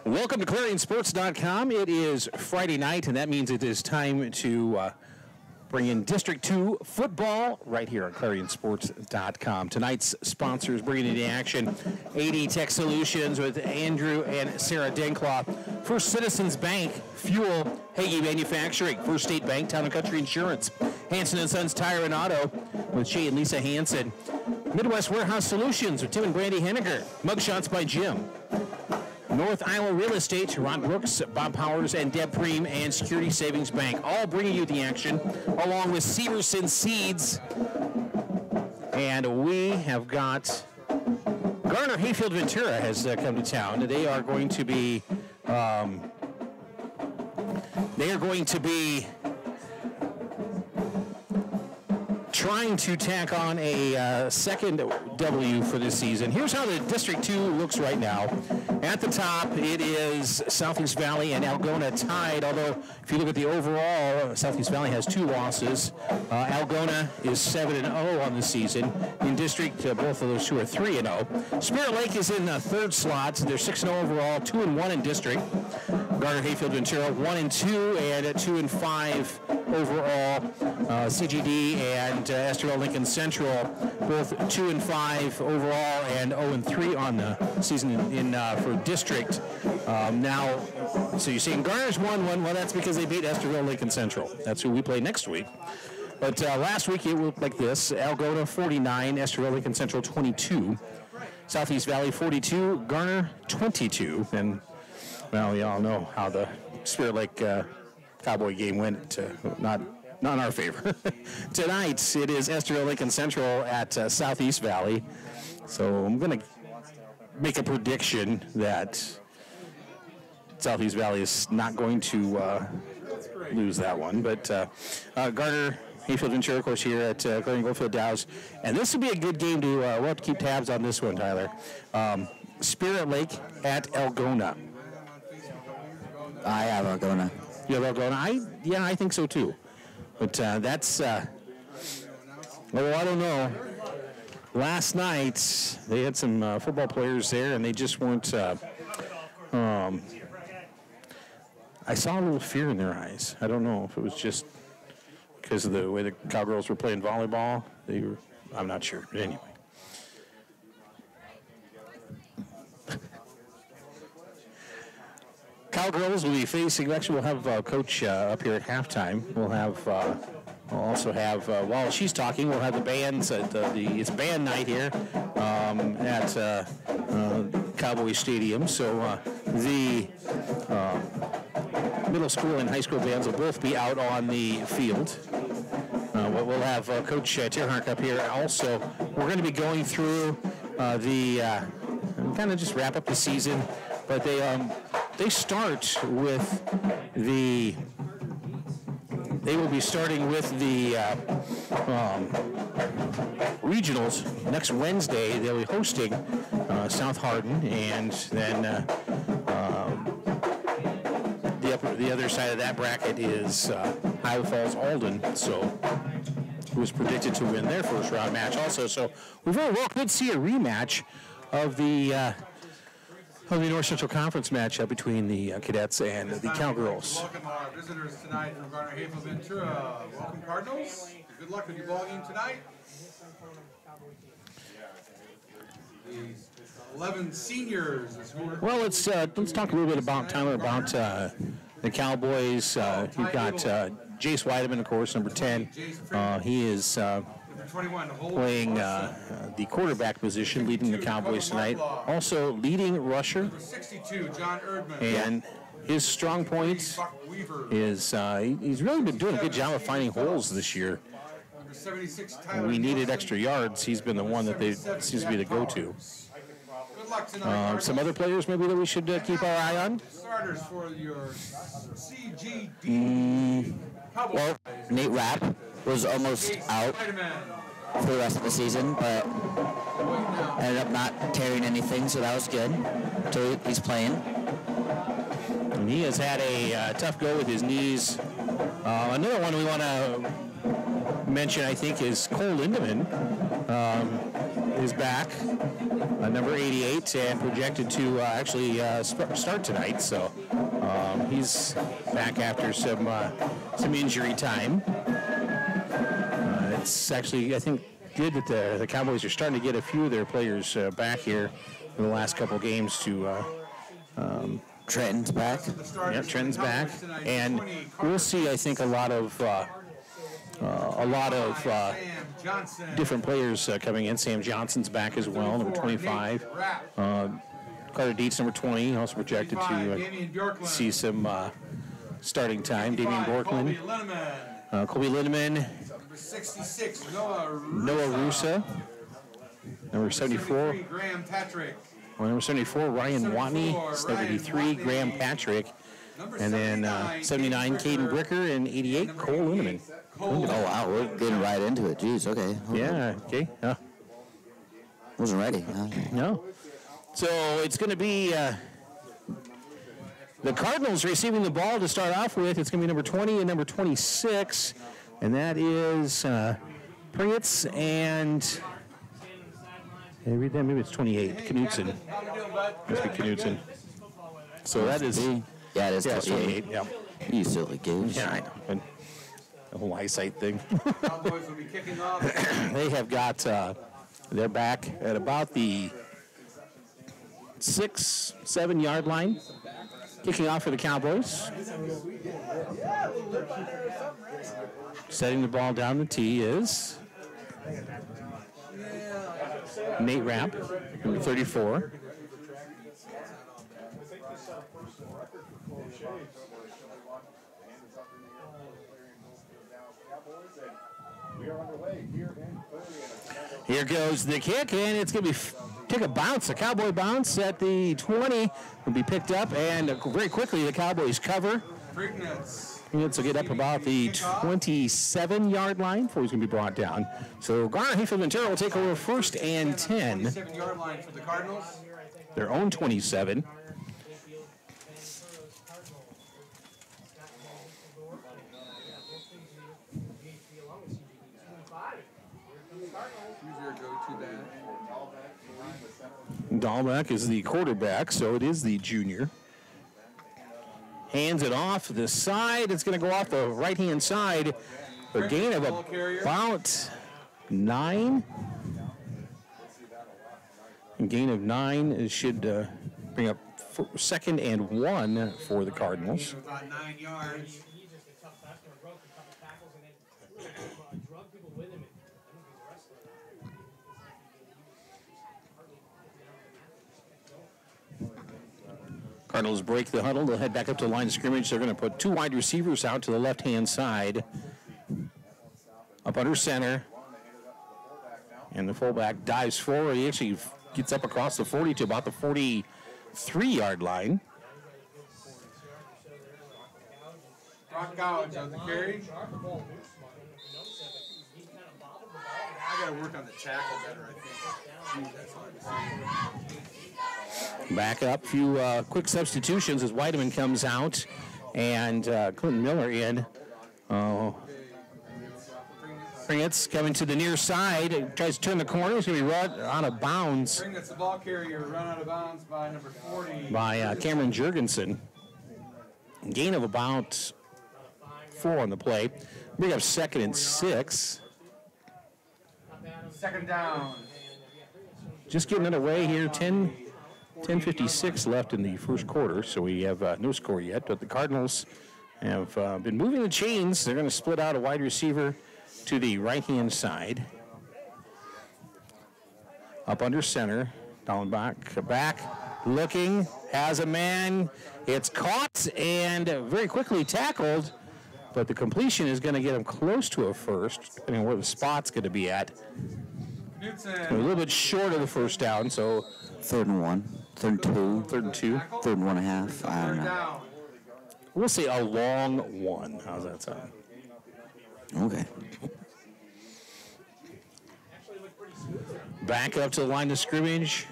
Welcome to Clarion-Sports.com. It is Friday night, and that means it is time to bring in District 2 football right here on Clarion-Sports.com. Tonight's sponsors bringing into action AD Tech Solutions with Andrew and Sarah Denclaw. First Citizens Bank, Fuel, Hagee Manufacturing, First State Bank, Town & Country Insurance, Hanson & Sons Tire and Auto with Shay and Lisa Hanson, Midwest Warehouse Solutions with Tim and Brandy Henniger, Mugshots by Jim, North Iowa Real Estate, Ron Brooks, Bob Powers, and Deb Preem, and Security Savings Bank, all bringing you the action, along with Severson Seeds. And we have got Garner Hayfield Ventura has come to town. They are going to be trying to tack on a second W for this season. Here's how the District 2 looks right now. At the top, it is Southeast Valley and Algona tied, although if you look at the overall, Southeast Valley has 2 losses. Algona is 7-0 on the season. In District, both of those two are 3-0. Spirit Lake is in the third slot. They're 6-0 overall, 2-1 in District. Garner Hayfield Ventura 1-2 and 2-5 overall. CGD and Esterville Lincoln Central both 2-5 overall and 0-3 on the season for District. Now, so you're saying Garner's 1-1. Well, that's because they beat Esterville Lincoln Central. That's who we play next week. But last week it looked like this: Algona 49, Esterville Lincoln Central 22, Southeast Valley 42, Garner 22, and well, we all know how the Spirit Lake Cowboy game went. Not in our favor. Tonight, it is Esterville Lincoln Central at Southeast Valley. So I'm going to make a prediction that Southeast Valley is not going to lose that one. But Garner Hayfield Ventura, of course, here at Clarion-Goldfield-Dows. And this would be a good game to, we'll have to keep tabs on this one, Tyler. Spirit Lake at Algona. I have Algona. You have Algona? Yeah, I think so too. But that's, well, I don't know. Last night, they had some football players there, and they just weren't, I saw a little fear in their eyes. I don't know if it was just because of the way the Cowgirls were playing volleyball. I'm not sure, but anyway. Cowgirls will be facing, actually we'll have Coach up here at halftime. We'll also have, while she's talking, we'll have the bands at it's band night here at Cowboy Stadium. So the middle school and high school bands will both be out on the field. We'll have Coach Tierhark up here also. We're going to be going through kind of just wrap up the season, but they start with they will be starting with the regionals next Wednesday. They'll be hosting South Hardin, and then the other side of that bracket is Iowa Falls Alden. So, who was predicted to win their first round match also. So we very well could see a rematch of the North Central Conference matchup between the Cadets and the Cowgirls. Welcome our visitors tonight from Garner Hayfield Ventura. Welcome, Cardinals. Good luck with your ball game tonight. The 11 seniors. Well, let's talk a little bit about Tyler about the Cowboys. You've got Jace Weideman, of course, number 10. He is playing the quarterback position, leading the Cowboys tonight. Also leading rusher. 62, John Erdman. And his strong point is he's really been doing a good job of finding holes this year. We needed extra yards. He's been the one that they seems to be the go-to. Some other players maybe that we should keep our eye on? Starters for your CGD. Well, Nate Rapp was almost out for the rest of the season, but ended up not tearing anything, so that was good. So he's playing. And he has had a tough go with his knees. Another one we want to mention, I think, is Cole Lindemann. is back, number 88, and projected to actually start tonight. So he's back after some injury time. It's actually, I think, good that the Cowboys are starting to get a few of their players back here in the last couple games to. Trenton's back. Yep, Trenton's back, and we'll see. I think a lot of different players coming in. Sam Johnson's back as well, number 25. Carter Dietz, number 20, also projected to see some starting time. Damian Borkman, Colby Lindemann, Number 66, Noah Rusa, number 74. Graham Patrick. Number 74, Ryan Watney. 73, Graham Patrick. And then 79, Caden Bricker. And 88, Cole Lindemann. Oh, wow. We're getting right into it. Jeez, okay. Yeah, okay. Wasn't ready. No. So it's going to be the Cardinals receiving the ball to start off with. It's going to be number 20 and number 26. And that is Prince and... Read that. Maybe it's 28. Knudsen. Must be Knudsen. So that is. Yeah, it is 28. Yeah. You silly goose. Yeah, I know. And the whole eyesight thing. Cowboys will be kicking off. They have got. They're back at about the 6-7 yard line. Kicking off for the Cowboys. Setting the ball down the tee is Nate Rapp, number 34. Here goes the kick, and it's going to be take a bounce, a Cowboy bounce at the 20. Will be picked up, and very quickly the Cowboys cover. Will get up about the 27-yard line before he's going to be brought down. So Garner Hayfield-Ventura will take over first and 10. 27-yard line for the Cardinals. Their own 27. Who's your go-to back? Dahlbeck is the quarterback, so it is the junior. Hands it off the side. It's going to go off the right-hand side. A gain of about 9. A gain of 9 it should bring up second and 1 for the Cardinals. About 9 yards. Cardinals break the huddle. They'll head back up to the line of scrimmage. They're going to put 2 wide receivers out to the left-hand side. Up under center. And the fullback dives forward. He actually gets up across the 40 to about the 43-yard line. Rock Gouge on the carry. I got to work on the tackle better, I think. Jeez, that's hard to see. Back up, few quick substitutions as Weideman comes out and Clinton Miller in. Prince coming to the near side, tries to turn the corner. He's going to be run out of bounds. Prince, the ball carrier, run out of bounds by number 40. By Cameron Jurgensen. Gain of about 4 on the play. Bring up second and 6. Second down. Just getting underway here, 10:56 left in the first quarter, so we have no score yet, but the Cardinals have been moving the chains. They're going to split out a wide receiver to the right-hand side. Up under center, down back, looking, has a man. It's caught and very quickly tackled, but the completion is going to get him close to a first, depending on where the spot's going to be at. A little bit short of the first down, so 3rd and 1, 3rd and 2, 3rd and 2, 3rd and 1.5. I don't know. We'll say a long 1. How's that sound? Okay. Back up to the line of scrimmage.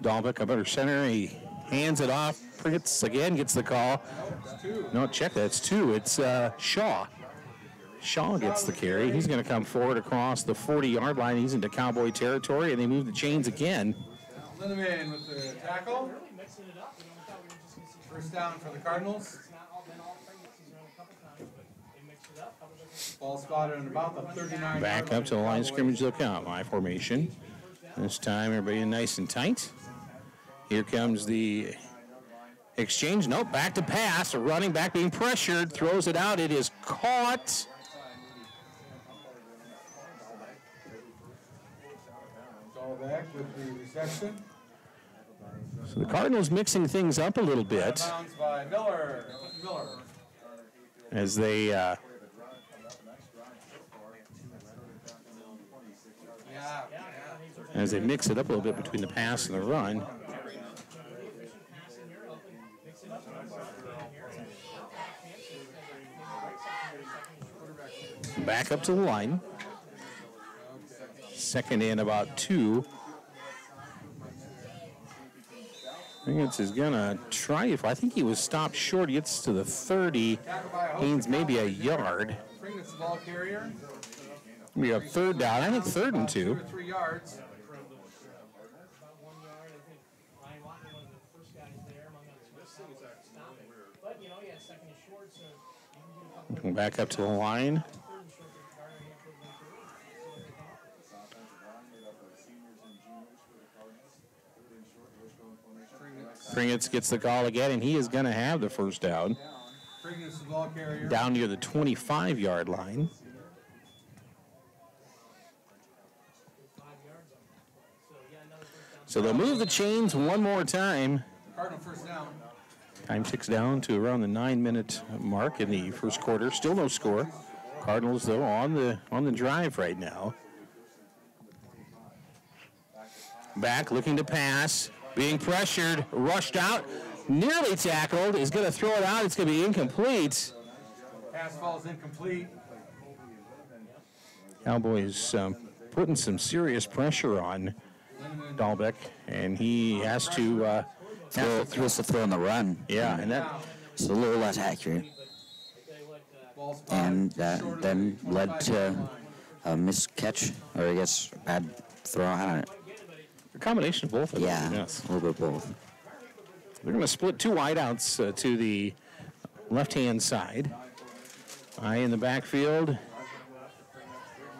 Dahlbeck up under center. He hands it off. Prince again gets the call. No, check that. It's 2. It's Shaw. Shaw gets the carry. He's going to come forward across the 40-yard line. He's into Cowboy territory, and they move the chains again. Lindemann with the tackle. First down for the Cardinals. Ball spotted on about the 39. Back up to the line of scrimmage they'll count. My formation. This time, everybody nice and tight. Here comes the exchange. Nope, back to pass. A running back being pressured. Throws it out. It is caught. Back with the reception. So the Cardinals mixing things up a little bit. Bounds by Miller. As they mix it up a little bit between the pass and the run. Back up to the line. Second and about 2. Haynes is going to try. I think he was stopped short. He gets to the 30. Haynes maybe a yard. We have third down. I think 3rd and 2. 2 or 3 yards. Back up to the line. Pringetz gets the call again, and he is going to have the first down. Down near the 25-yard line. So they'll move the chains one more time. Cardinal first down. Time ticks down to around the 9-minute mark in the first quarter. Still no score. Cardinals, though, on the drive right now. Back, looking to pass. Being pressured, rushed out, nearly tackled, is going to throw it out. It's going to be incomplete. Pass falls incomplete. Cowboys putting some serious pressure on Dahlbeck, and he has to throw on the run. Yeah, and that's a little less accurate. And that then led to a miscatch, or I guess a bad throw. I don't know. A combination of both of them. Yeah, yes. A little bit of both. They're going to split 2 wideouts to the left-hand side. High in the backfield.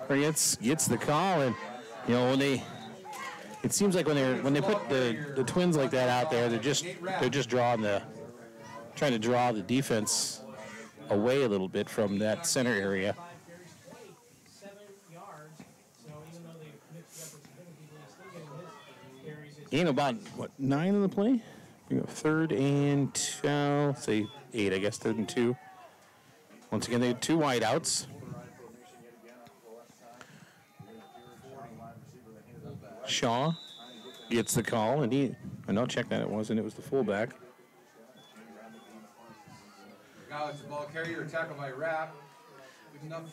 Gets the call, and it seems like when they put the twins like that out there, they're just trying to draw the defense away a little bit from that center area. In about, 9 in the play? We got 3rd and, say 8, I guess, 3rd and 2. Once again, they had 2 wideouts. Shaw gets the call, and I'll check that it wasn't. It was the fullback. Now it's the ball carrier, tackled by Rapp.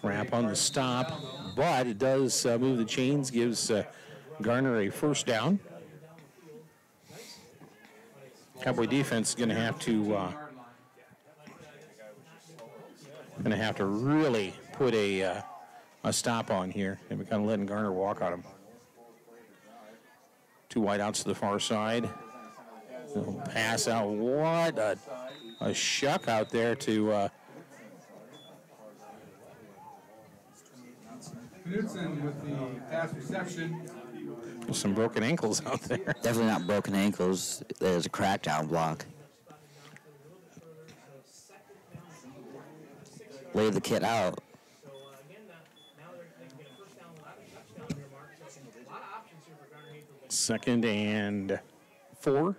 Rapp on the stop, but it does move the chains, gives Garner a first down. Cowboy defense is going to have to really put a stop on here, and we're kind of letting Garner walk on him. 2 wideouts to the far side. They'll pass out. What a shuck out there to. Knudsen with the pass reception. Some broken ankles out there. Definitely not broken ankles. There's a crackdown block. Lay the kid out. 2nd and 4.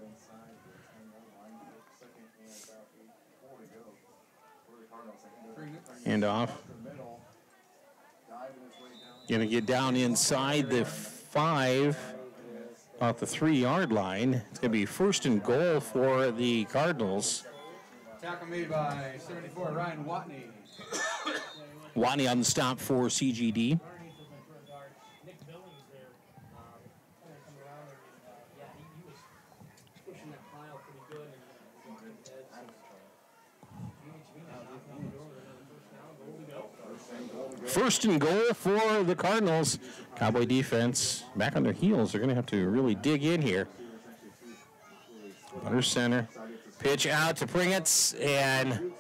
Hand off. Going to get down inside the 5, about the 3-yard line. It's going to be 1st and goal for the Cardinals. Tackle made by 74, Ryan Watney. Watney on the stop for CGD. First and goal for the Cardinals. Cowboy defense back on their heels. They're going to have to really dig in here. Under center. Pitch out to Pringetz, and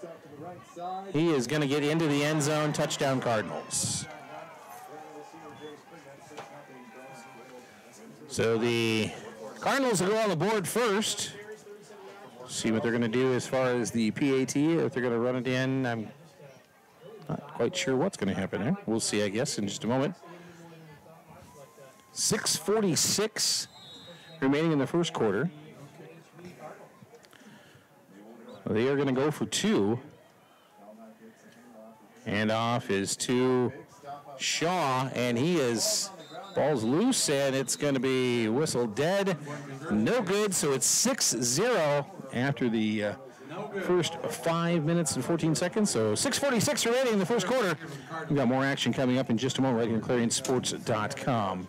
he is going to get into the end zone. Touchdown Cardinals. So the Cardinals will go on the board first. See what they're going to do as far as the PAT. If they're going to run it in, I'm not quite sure what's going to happen there. We'll see, I guess, in just a moment. 6:46 remaining in the first quarter. They are going to go for two. Handoff is to Shaw, and he is, ball's loose, and it's going to be whistled dead. No good, so it's 6-0 after the first 5 minutes and 14 seconds. So 6:46 remaining in the first quarter. We've got more action coming up in just a moment right here on ClarionSports.com.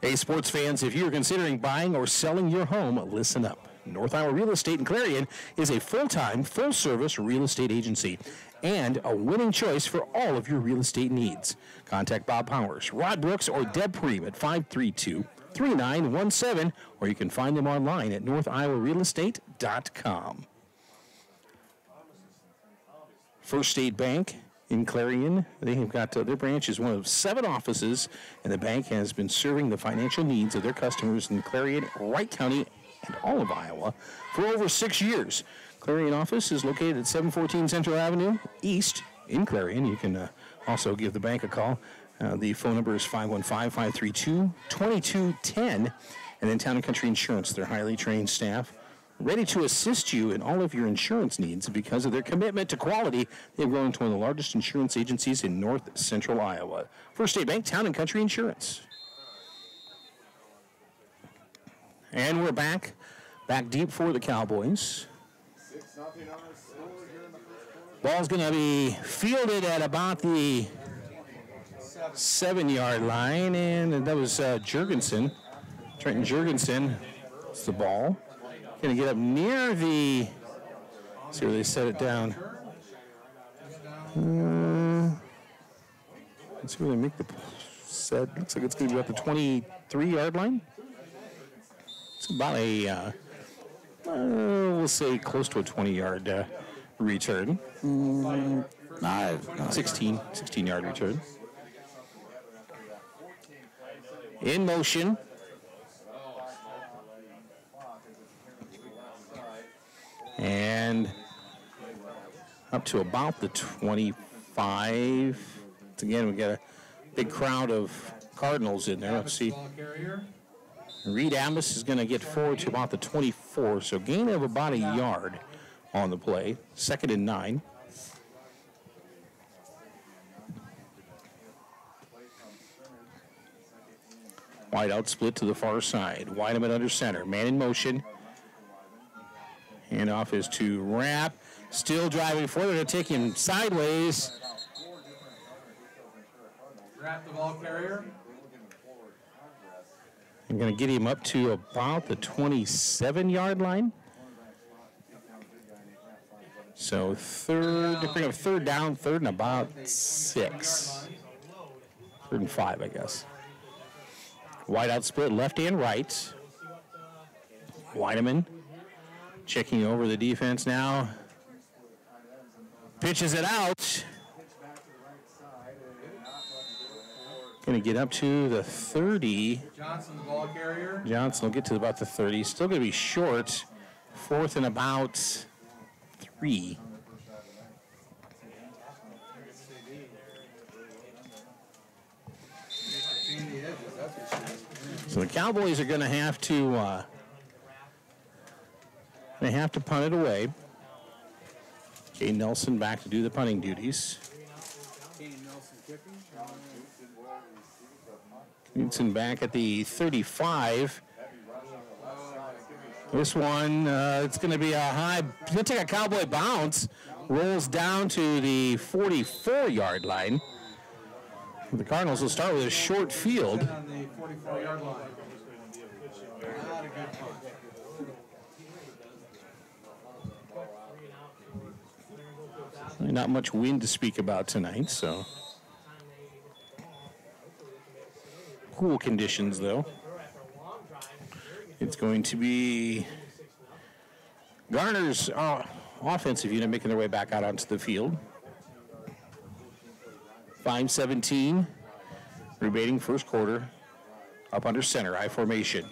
Hey, sports fans, if you're considering buying or selling your home, listen up. North Iowa Real Estate in Clarion is a full-time, full-service real estate agency and a winning choice for all of your real estate needs. Contact Bob Powers, Rod Brooks, or Deb Preem at 532-3917, or you can find them online at northiowarealestate.com. First State Bank in Clarion, they have got their branch is one of 7 offices, and the bank has been serving the financial needs of their customers in Clarion, Wright County, and all of Iowa for over 6 years. Clarion office is located at 714 Central Avenue East in Clarion. You can also give the bank a call. The phone number is 515-532-2210. And then Town & Country Insurance, their highly trained staff, ready to assist you in all of your insurance needs. Because of their commitment to quality, they've grown to one of the largest insurance agencies in north central Iowa. First State Bank, Town & Country Insurance. And we're back deep for the Cowboys. Ball's going to be fielded at about the 7-yard line, and that was Jurgensen. Trenton Jurgensen. It's the ball. Going to get up near the. Let's see where they set it down. Let's see where they make the set. Looks like it's going to be about the 23-yard line. It's about a, we'll say close to a 20-yard return. 16-yard return. In motion. And up to about the 25. Again, we got a big crowd of Cardinals in there. Let's see. Reed Amos is going to get forward to about the 24, so gain of about a yard on the play. 2nd and 9. Wide out split to the far side. Weideman under center. Man in motion. Handoff is to Rapp. Still driving forward. They're going to take him sideways. Rapp, the ball carrier. I'm going to get him up to about the 27-yard line. So bring up third down, 3rd and about 6. 3rd and 5, I guess. Wide out split, left and right. Weideman checking over the defense now. Pitches it out. Going to get up to the 30. Johnson, the ball carrier. Johnson will get to about the 30. Still going to be short. 4th and about 3. So the Cowboys are going to have to punt it away. Jay Nelson back to do the punting duties. Newton back at the 35. This one, it's going to be a high, it's going to take a Cowboy bounce, rolls down to the 44-yard line. The Cardinals will start with a short field. On the 44-yard line. Not a good punt. Not much wind to speak about tonight, so cool conditions, though. It's going to be Garner's offensive unit making their way back out onto the field. 5:17 remaining first quarter. Up under center, I formation.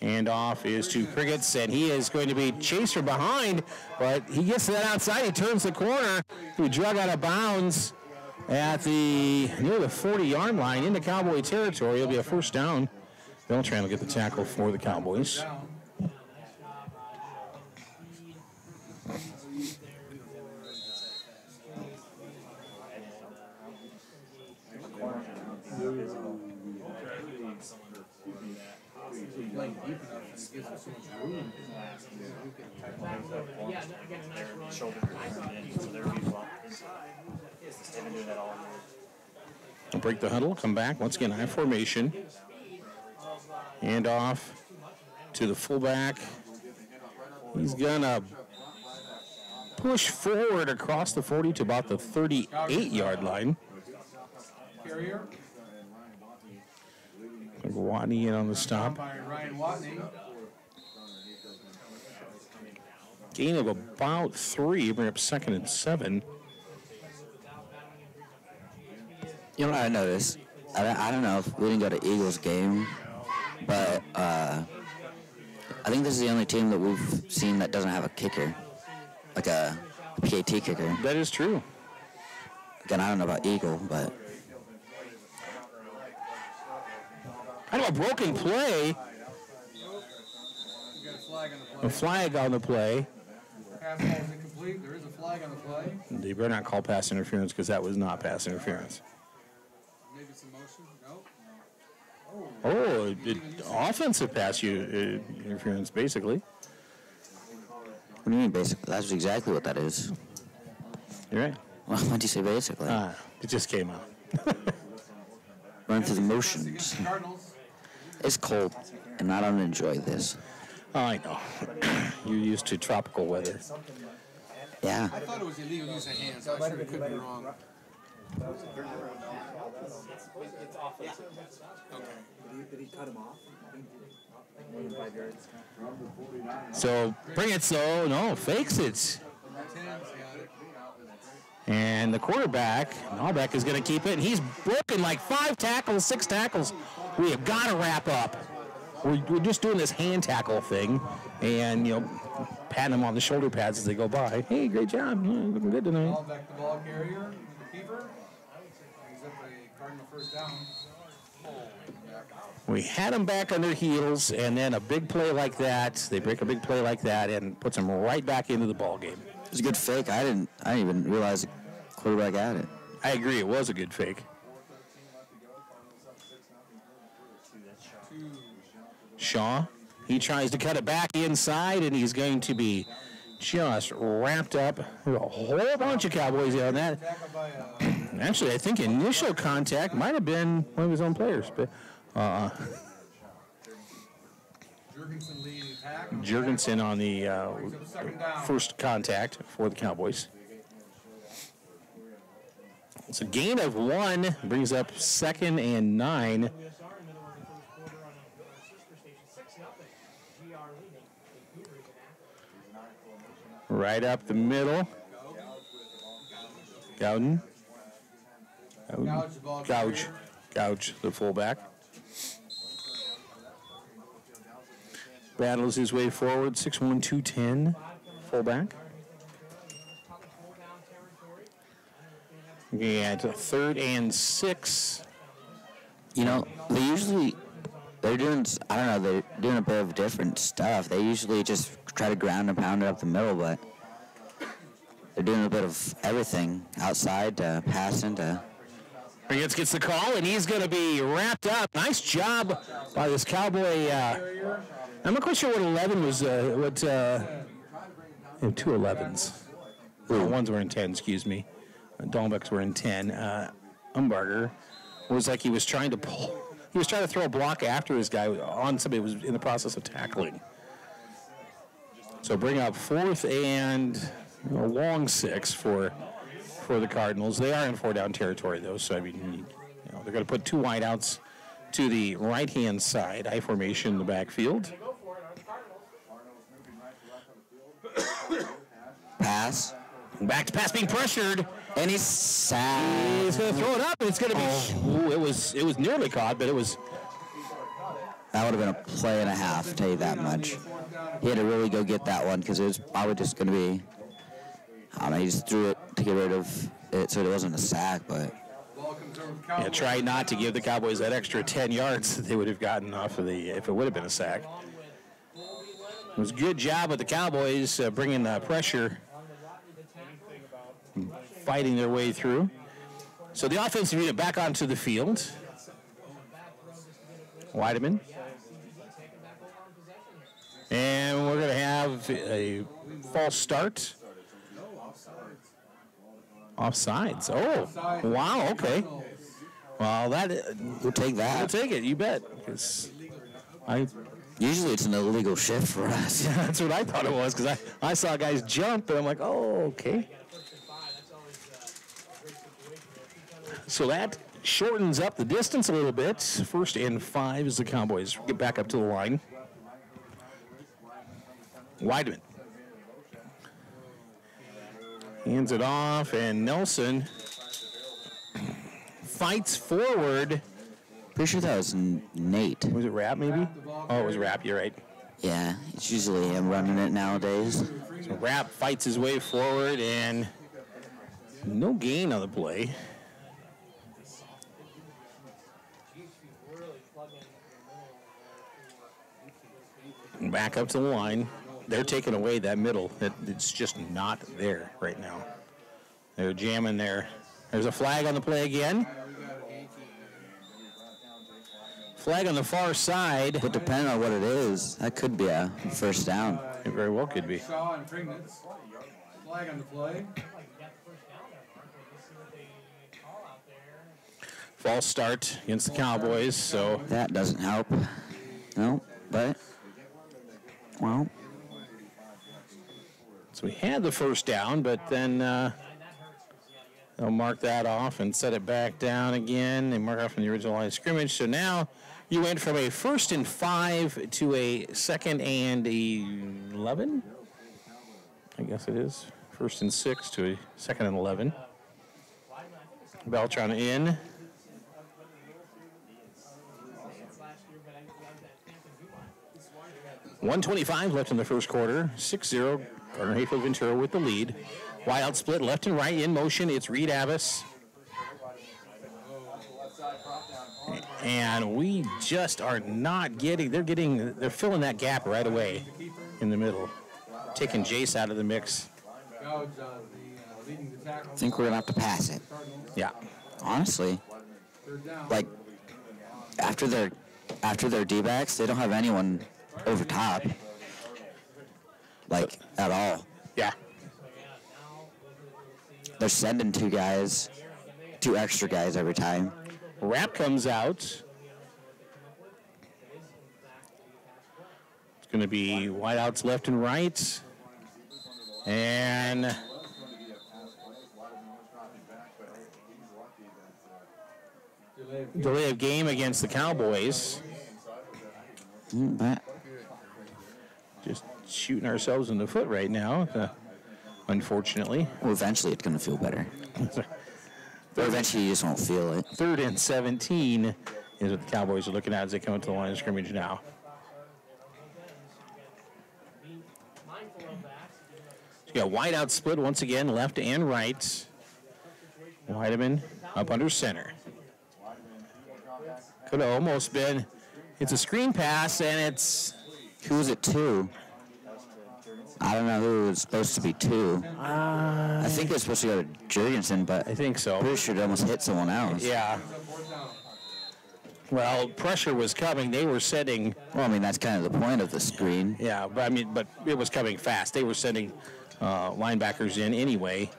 Handoff is to Crickets, and he is going to be chased from behind, but he gets to that outside. He turns the corner. He drug out of bounds at near the 40-yard line into Cowboy territory. It'll be a first down. Beltran will get the tackle for the Cowboys. Break the huddle, come back. Once again, I formation. Hand off to the fullback. He's going to push forward across the 40 to about the 38-yard line. Carrier. Watney in on the stop. Gain of about 3. Bring up 2nd and 7. You know what I noticed? I don't know if we didn't go to Eagles game, but I think this is the only team that we've seen that doesn't have a kicker, like a PAT kicker. That is true. Again, I don't know about Eagle, but... Kind of a broken play. A flag on the play. Pass ball is incomplete. There is a flag on the play. They better not call pass interference because that was not pass interference. Maybe some motion. No. Oh, offensive pass interference, basically. What do you mean, basically? That's exactly what that is. You're right. Well, what did you say, basically? It just came out. Run through the motions. It's cold, and I don't enjoy this. Oh, I know. You're used to tropical weather. Yeah. I thought it was illegal use of hands, so I sure could be wrong. Did he cut him off? So bring it no, fakes it. And the quarterback, Nalbeck, is going to keep it, and he's broken like 5 tackles, 6 tackles. We have got to wrap up. We're just doing this hand tackle thing, and, patting them on the shoulder pads as they go by. Hey, great job. Looking good tonight. Ball back to ball carrier, the keeper. Brings up a Cardinal first down. We had them back on their heels, and then a big play like that, they break a big play like that, and puts them right back into the ball game. It was a good fake. I didn't even realize the quarterback had it. I agree. It was a good fake. Shaw, he tries to cut it back inside, and he's going to be just wrapped up. There's a whole bunch of Cowboys on that. Actually, I think initial contact might have been one of his own players, but Jurgensen on the first contact for the Cowboys. It's a gain of 1, brings up 2nd and 9. Right up the middle. Gouge, the fullback. Battles his way forward, 6'1", 210, fullback. Yeah, it's a 3rd and 6. They're doing a bit of different stuff. They usually just try to ground and pound it up the middle, but they're doing a bit of everything outside to passing to. Riggins gets the call, and he's going to be wrapped up. Nice job by this Cowboy. I'm not quite sure what 11 was. 2 11s. Ones were in 10, excuse me. Dahlbeck's were in 10. Umbarger was like he was trying to pull. He was trying to throw a block after his guy on somebody who was in the process of tackling. So bring up 4th and a long 6 for for the Cardinals. They are in 4-down territory, though, so, I mean, they're going to put 2 wideouts to the right-hand side, I formation in the backfield. Pass. Back to pass, being pressured. And he's sacked. He's going to throw it up, and it's going to be... Ooh, it was nearly caught, but it was... That would have been a play and a half, I'll tell you that much. He had to really go get that one because it was probably just going to be... I don't know, he just threw it to get rid of it so it wasn't a sack, but... Yeah, try not to give the Cowboys that extra 10 yards that they would have gotten off of the... if it would have been a sack. It was a good job of the Cowboys bringing the pressure, fighting their way through. So the offensive unit back onto the field. Weideman. And we're going to have a false start. Offsides. Oh, wow, okay. Well, we'll take that. We'll take it, you bet. Usually it's an illegal shift for us. Yeah, that's what I thought it was, because I saw guys jump, and I'm like, oh, okay. So that shortens up the distance a little bit. 1st and 5 as the Cowboys get back up to the line. Weideman hands it off, and Nelson fights forward. Pretty sure that was Nate. Was it Rapp, maybe? Oh, it was Rapp, you're right. Yeah, it's usually him running it nowadays. So Rapp fights his way forward, and no gain on the play. Back up to the line. They're taking away that middle. It's just not there right now. They're jamming there. There's a flag on the play again. Flag on the far side. But depending on what it is, that could be a 1st down. It very well could be. Flag on the play. False start against the Cowboys, so... That doesn't help. No, but... Well... So we had the 1st down, but then they'll mark that off and set it back down again. They mark off from the original line of scrimmage. So now you went from a 1st and 5 to a 2nd and 11. I guess it is. 1st and 6 to a 2nd and 11. Beltran in. .125 left in the 1st quarter. 6-0. Gardner-Hayfield-Ventura with the lead. Wide out split left and right in motion. It's Reed Abbas. And we just are not getting, they're filling that gap right away in the middle. Taking Jace out of the mix. I think we're going to have to pass it. Yeah. Honestly, like, after their D-backs, they don't have anyone over top. Like, at all. Yeah. They're sending 2 extra guys every time. Rapp comes out. It's going to be wideouts left and right. And delay of game against the Cowboys. Just shooting ourselves in the foot right now, unfortunately. Well, eventually it's going to feel better. Or eventually you just won't feel it. 3rd and 17 is what the Cowboys are looking at as they come into the line of scrimmage now. So you got wideout split once again, left and right. Weideman up under center. Could have almost been. It's a screen pass, and it's... Who was it to? I don't know who it was supposed to be to. I think it was supposed to go to Jurgensen, but I think so. Pretty sure it almost hit someone else. Yeah. Well, pressure was coming. They were sending... Well, I mean, that's kind of the point of the screen. Yeah, but it was coming fast. They were sending linebackers in anyway.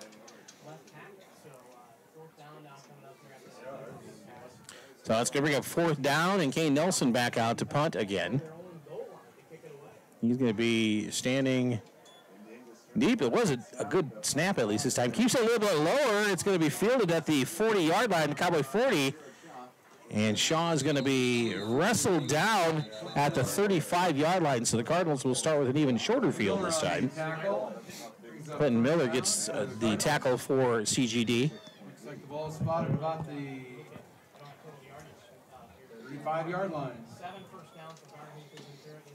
So that's going to bring up 4th down, and Kane Nelson back out to punt again. He's going to be standing Deep. It was a good snap at least this time. Keeps it a little bit lower. It's going to be fielded at the 40-yard line, Cowboy 40. And Shaw is going to be wrestled down at the 35-yard line. So the Cardinals will start with an even shorter field this time. Clinton Miller gets the tackle for CGD. Looks like the ball is spotted about the 35-yard line. 7 first downs for Clarion-Goldfield-Dows in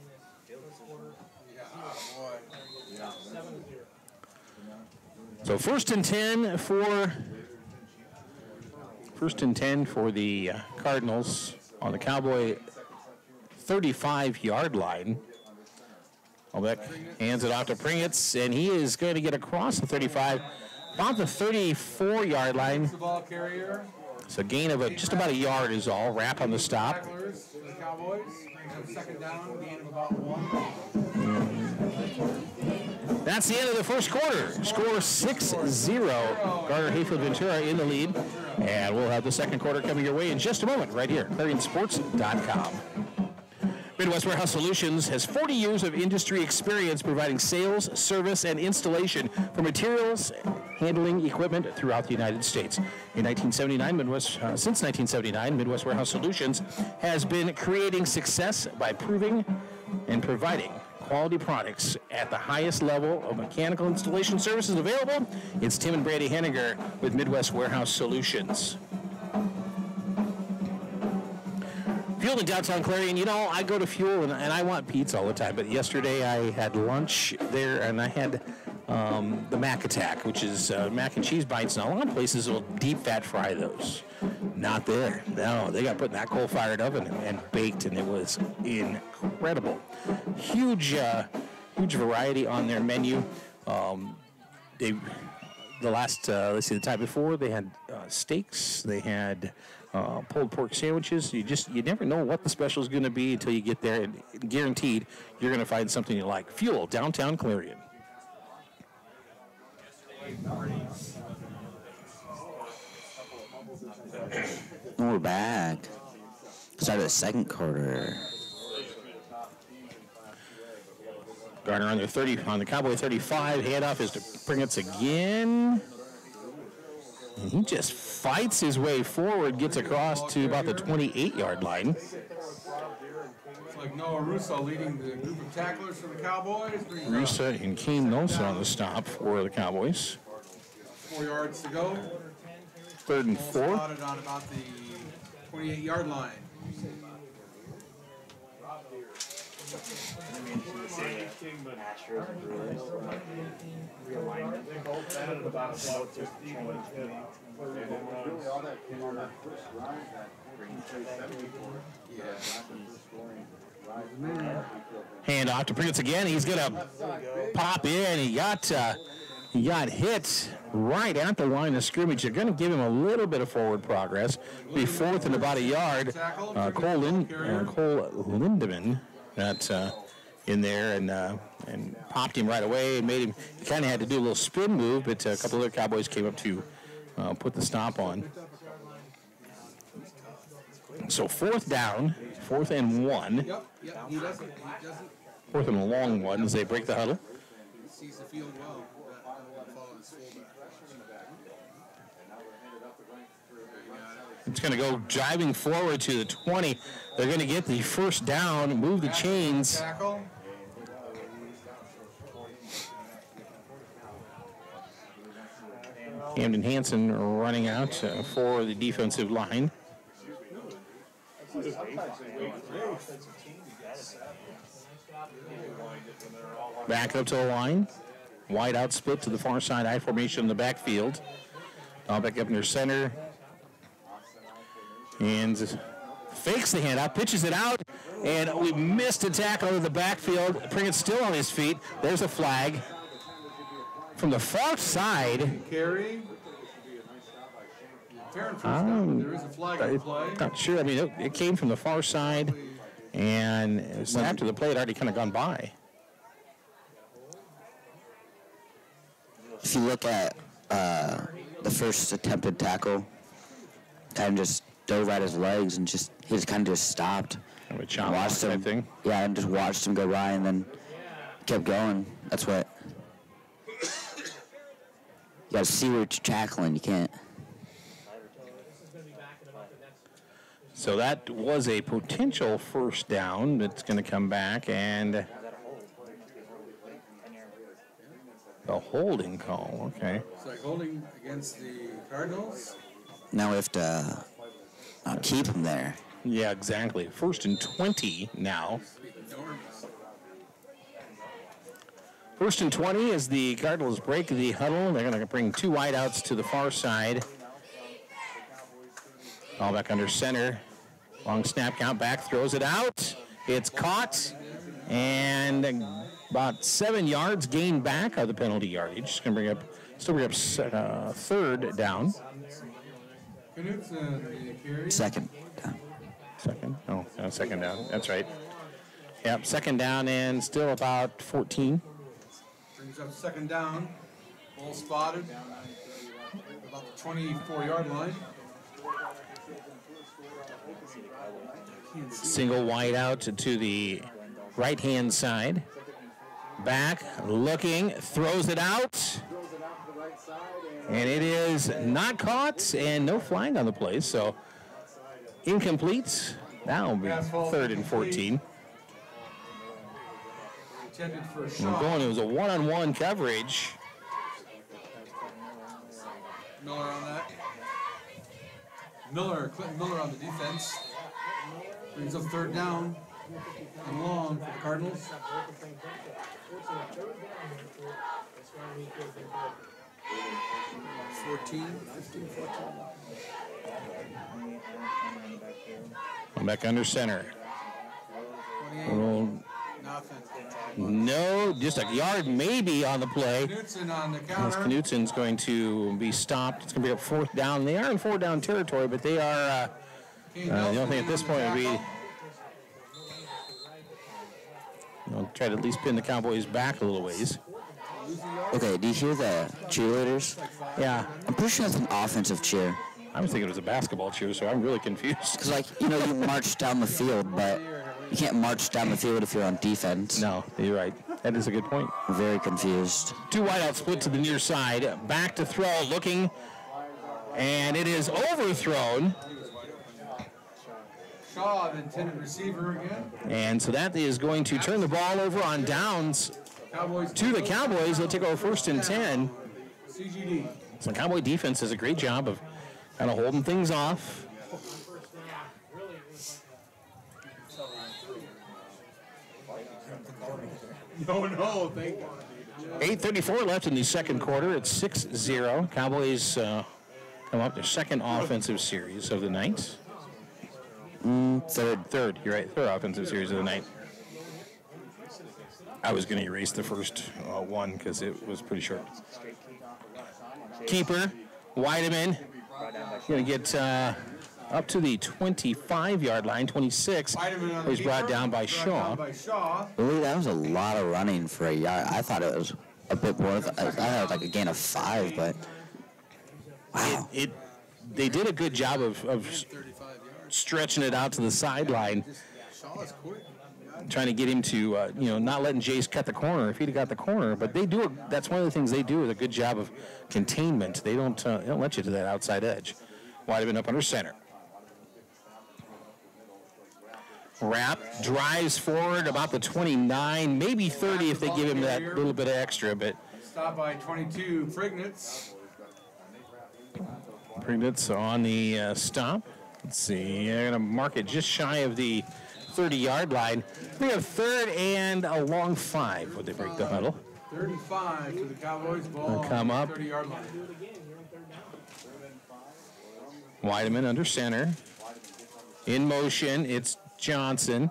this first quarter. Yeah, boy. 7-0. So first and 10 for the Cardinals on the Cowboy 35-yard line. Albeck hands it off to Pringetz, and he is going to get across the 35, about the 34-yard line. The ball carrier. So gain of just about a yard is all. Wrap on the stop. Tacklers for the Cowboys. Brings up second down, gain of about 1. That's the end of the first quarter. Score 6-0. Garner Hayfield Ventura in the lead. And we'll have the second quarter coming your way in just a moment right here, ClarionSports.com. Midwest Warehouse Solutions has 40 years of industry experience providing sales, service, and installation for materials handling equipment throughout the United States. In 1979, since 1979, Midwest Warehouse Solutions has been creating success by proving and providing quality products at the highest level of mechanical installation services available. It's Tim and Brady Henniger with Midwest Warehouse Solutions. Fuel in downtown Clarion, you know, I go to Fuel and I want pizza all the time, but yesterday I had lunch there and I had the Mac Attack, which is mac and cheese bites, and a lot of places will deep fat fry those. Not there. No, they got put in that coal-fired oven and baked, and it was incredible. Huge variety on their menu. The time before, they had steaks. They had pulled pork sandwiches. You never know what the special is going to be until you get there, and guaranteed you're going to find something you like. Fuel, downtown Clarion. We're back. Start of the second quarter. Garner on the Cowboy 35. Handoff is to Pringetz again. And he just fights his way forward, gets across to about the 28-yard line. Looks like Noah Russo leading the group of tacklers for the Cowboys. Russo and Kane Nelson on the stop for the Cowboys. 4 yards to go. 3rd and 4. Spotted on about the 28-yard line. Hand off to Pringetz again. He's going to pop in. He got hit right at the line of scrimmage. They're going to give him a little bit of forward progress. Be 4th and about a yard. Cole Lindemann got in there and popped him right away and made him. He kind of had to do a little spin move, but a couple of other Cowboys came up to put the stop on. So 4th down, 4th and 1. Yep, he doesn't. 4th and a long one as they break the huddle. He sees the field well. It's going to go driving forward to the 20. They're going to get the first down, move the chains. Camden Hansen running out for the defensive line. Back up to the line. Wide out split to the far side, I formation in the backfield. Now back up near center. And fakes the handout, pitches it out, and we missed a tackle in the backfield. Pringetz still on his feet. There's a flag from the far side. Carry. There is a flag in play. Not sure. I mean, it came from the far side, and it was after the play had already kind of gone by. If you look at the first attempted tackle, kind of just dove at his legs and he just kind of just stopped. Watched him. Yeah, and just watched him go by and then kept going. That's what got to see where you're tackling. You can't. So that was a potential first down that's going to come back, and a holding call. Okay. It's like holding against the Cardinals. Now we have to keep him there. Yeah, exactly. 1st and 20 now. Enormous. 1st and 20 as the Cardinals break the huddle. They're going to bring 2 wideouts to the far side. Ball back under center. Long snap count back, throws it out. It's caught, and about 7 yards gained back of the penalty yardage. It's going to still bring up 3rd down. Second down. Second? Oh, no, 2nd down. That's right. Yep, 2nd down and still about 14. Brings up 2nd down. Ball spotted. About the 24-yard line. Single wide out to the right-hand side. Back, looking, throws it out. And it is not caught and no flag on the play, so incomplete. That will be 3rd and 14. Intended for a We're shot. going, it was a one-on-one coverage. Miller on that. Clinton Miller on the defense. Brings up 3rd down and long for the Cardinals. 14. Back under center. 28. Nothing. No, just a yard maybe on the play. Knutson on the As counter. Knutsen's going to be stopped. It's going to be up 4th down. They are in 4th down territory, but they are, the only thing at this point would be, try to at least pin the Cowboys back a little ways. Okay, do you hear the cheerleaders? Yeah, I'm pretty sure that's an offensive cheer. I was thinking it was a basketball cheer, so I'm really confused. Because, you march down the field, but you can't march down the field if you're on defense. No, you're right. That is a good point. I'm very confused. 2 wideouts split to the near side. Back to throw, looking, and it is overthrown. Shaw, the intended receiver again. And so that is going to turn the ball over on downs Cowboys to the Cowboys. They'll take over 1st and 10. CGD. So the Cowboy defense does a great job of kind of holding things off. No, thank God. 8:34 left in the 2nd quarter. It's 6-0. Cowboys come up their 2nd offensive series of the night. Third. You're right. 3rd offensive series of the night. I was going to erase the first one because it was pretty short. Keeper, Weideman, going to get up to the 25-yard line, 26. He's brought down by Shaw. Really, that was a lot of running for a yard. I thought it was a bit more. I had like a gain of 5, but wow. They did a good job of stretching it out to the sideline, trying to get him to, not letting Jace cut the corner if he'd have got the corner. But they do. That's one of the things they do with a good job of containment. They don't let you to that outside edge. Wide have been up under center. Rapp drives forward about the 29, maybe 30 if they give him that little bit of extra. But stop by 22, Prignitz on the stop. Let's see, they're going to mark it just shy of the 30-yard line. We have 3rd and a long 5 when they break the huddle. 35 to the Cowboys. Ball come up. 30-yard line. Weideman under center. In motion, it's Johnson.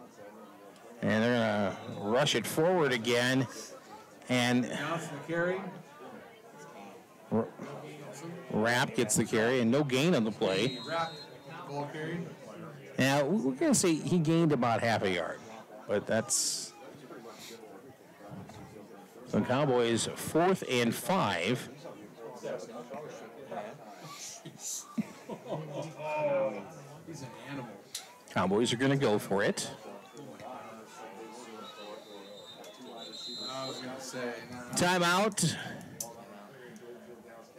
And they're going to rush it forward again. And Johnson the carry. Rapp gets the carry, and no gain on the play. Rapp, ball carry. Now, we're going to say he gained about half a yard. But that's... So Cowboys 4th and 5. He's an animal. Cowboys are going to go for it. I was going to say. Timeout.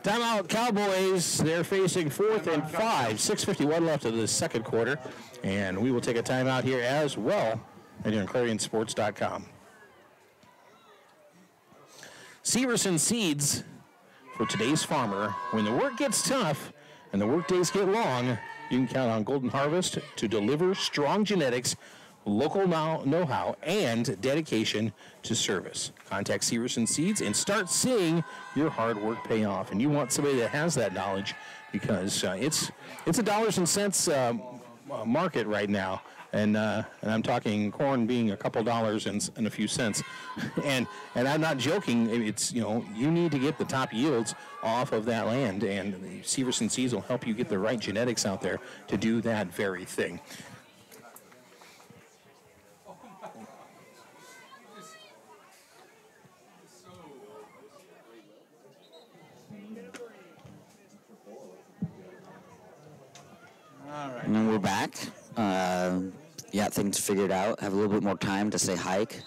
Timeout, Cowboys. They're facing 4th and 5. 6:51 left of the second quarter. And we will take a timeout here as well right here on ClarionSports.com. Severson Seeds for today's farmer. When the work gets tough and the work days get long, you can count on Golden Harvest to deliver strong genetics, local know-how, and dedication to service. Contact Severson Seeds and start seeing your hard work pay off. And you want somebody that has that knowledge because it's a dollars and cents market right now. And I'm talking corn being a couple dollars and a few cents. And I'm not joking. It's, you need to get the top yields off of that land. And the Severson Seeds will help you get the right genetics out there to do that very thing. All right. And then we're back. Got things figured out. Have a little bit more time to say hike.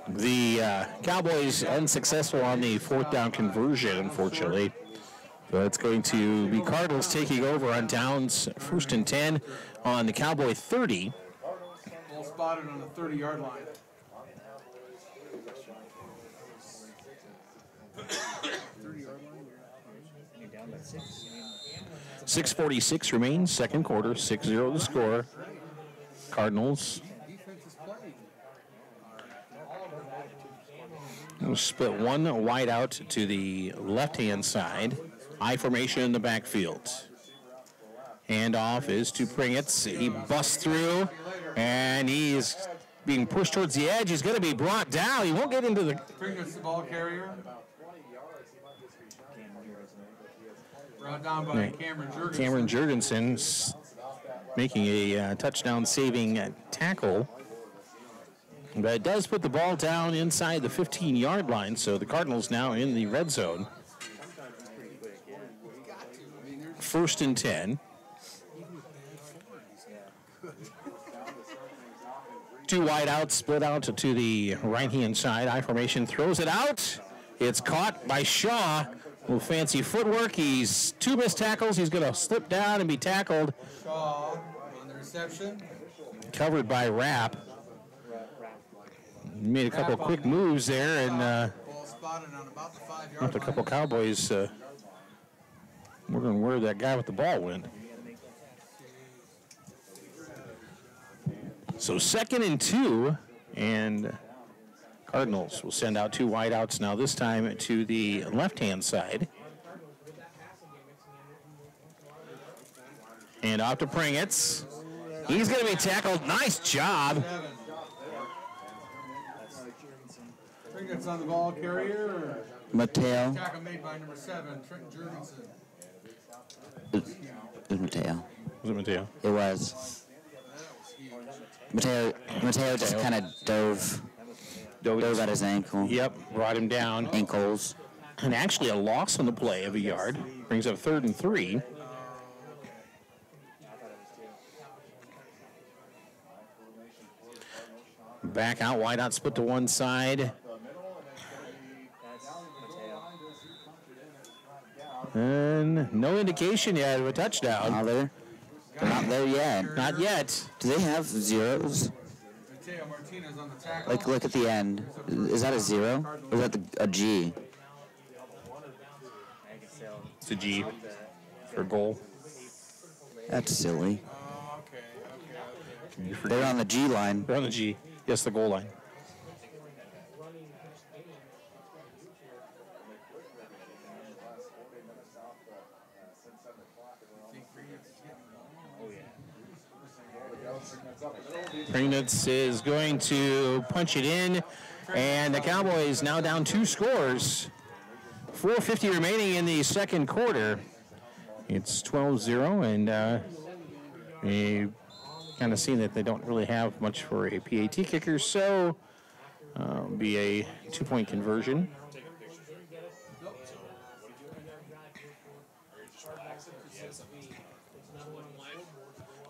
The Cowboys unsuccessful on the 4th down conversion, unfortunately. So it's going to be Cardinals taking over on downs, 1st and 10 on the Cowboy 30. Ball spotted on the 30-yard line. You're down by 6. 6:46 remains, second quarter, 6-0 the score. Cardinals Defense is playing. will split one wide out to the left-hand side. I formation in the backfield. Handoff is to Pringetz. He busts through, and he is being pushed towards the edge. He's going to be brought down. He won't get into the... Pringetz, the ball carrier. Brought down by Cameron Jurgensen. Cameron Jurgensen making a touchdown-saving tackle. But it does put the ball down inside the 15-yard line, so the Cardinals now in the red zone. 1st and 10. 2 wide outs, split out to the right-hand side. I formation throws it out. It's caught by Shaw. A little fancy footwork. He's 2 missed tackles. He's going to slip down and be tackled. Shaw on the reception. Covered by Rapp. Made a couple of quick moves there, and Ball spotted on about the 5-yard left a couple Cowboys wondering where that guy with the ball went. So 2nd and 2, and Cardinals will send out 2 wide outs now, this time to the left-hand side. And off to Pringetz. He's going to be tackled. Nice job. Pringetz on the ball carrier. Mateo. Tackle made by number 7, Trenton Jurgensen. It was Mateo. Was it Mateo? It was. Mateo just kind of dove at his ankle. Yep, brought him down. Ankles. And actually a loss on the play of a yard. Brings up 3rd and 3. Back out, wide out, split to one side. And no indication yet of a touchdown. They're not there yet. Not yet. Do they have zeros? Mateo Martinez on the tackle. Look at the end. Is that a 0? Or is that a G? It's a G for goal. That's silly. Okay. They're on the G line. They're on the G. Yes, the goal line. Pringetz is going to punch it in, and the Cowboys now down 2 scores. 4:50 remaining in the second quarter. It's 12-0, and we kind of seen that they don't really have much for a PAT kicker, so be a 2-point conversion.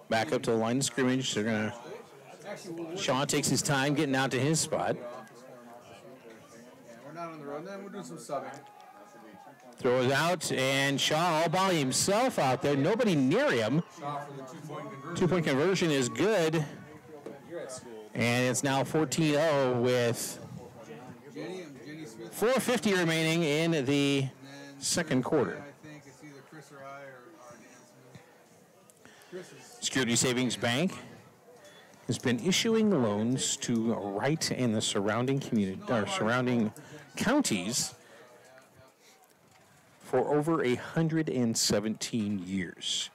Back up to the line of scrimmage. They're going to. Shaw takes his time getting out to his spot. Yeah, we're not on the road. Then we'll do some subbing. Throws out, and Shaw all by himself out there. Nobody near him. Shaw for the 2-point conversion. Two-point conversion is good. And it's now 14-0 with Jenny Smith. 4:50 remaining in the second quarter. I think it's either Chris or I or Dan Smith. Chris is Security Savings Bank has been issuing loans to Wright and the surrounding community, or surrounding counties for over 117 years.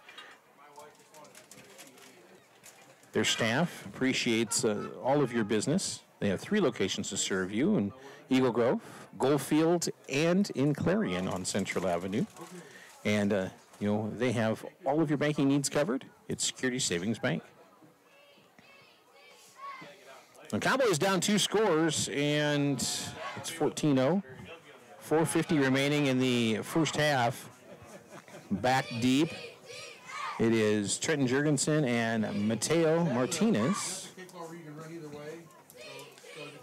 Their staff appreciates all of your business. They have 3 locations to serve you in Eagle Grove, Goldfield, and in Clarion on Central Avenue. And, they have all of your banking needs covered. It's Security Savings Bank. The Cowboys down 2 scores, and it's 14-0. 4:50 remaining in the first half. Back deep. It is Trenton Jurgensen and Mateo Martinez.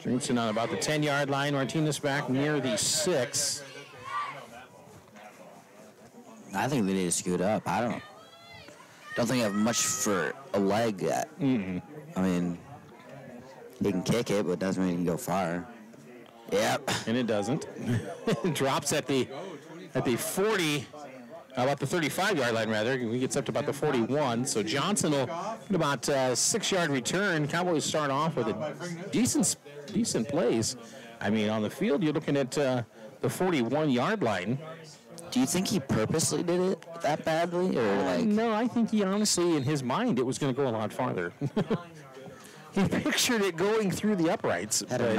Jurgensen on about the 10-yard line. Martinez back near the 6. I think they need to scoot up. I don't think they have much for a leg yet. I mean, he can kick it, but it doesn't mean he can go far. Yep. And it doesn't. It drops at the 40, about the 35-yard line, rather. He gets up to about the 41. So Johnson will get about a 6-yard return. Cowboys start off with a decent plays. I mean, on the field, you're looking at the 41-yard line. Do you think he purposely did it that badly, or No, I think he honestly, in his mind, it was going to go a lot farther. He pictured it going through the uprights. Had a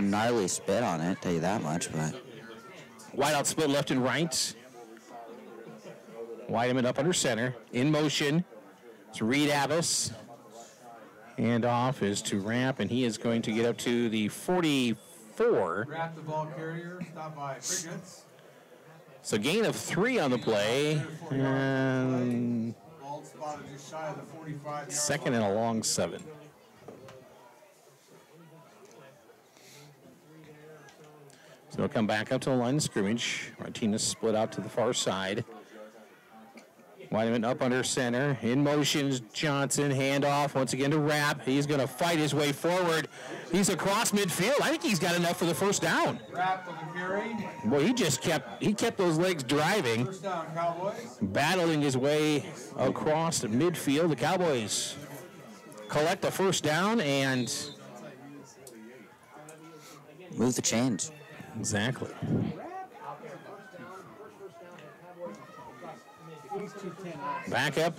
gnarly spit on it, tell you that much. But Wide out split left and right. Weideman up under center. In motion. It's Reed Abbas. Handoff is to Rapp, and he is going to get up to the 44. Rapp the ball carrier. Stop by Prignitz. So gain of 3 on the play. And Ball spotted just shy of the 45. second and a long 7. So they'll come back up to the line of scrimmage. Martinez split out to the far side. Weideman up under center. In motion is Johnson. Handoff once again to Rapp. He's going to fight his way forward. He's across midfield. I think he's got enough for the first down. Rapp with the carry. Boy, he kept those legs driving, First down, Cowboys. battling his way across midfield. The Cowboys collect the first down and move the chains. exactly. Back up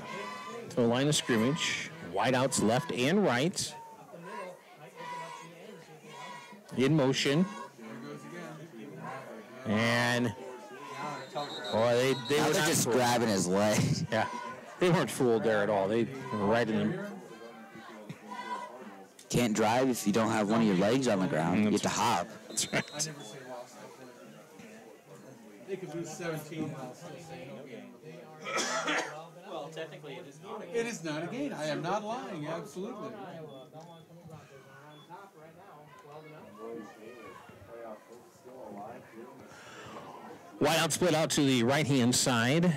to the line of scrimmage. Wideouts left and right. In motion. And boy, they Now were they're not just fooled. grabbing his leg. Yeah, they weren't fooled there at all. They were right in them. Can't drive if you don't have one of your legs on the ground. You have to hop. That's right. I never say lost that play. They could lose 17 and I'll still say no gain. Well, technically it is not a It is not a gain. I am not lying. Absolutely. Wideout split out to the right-hand side.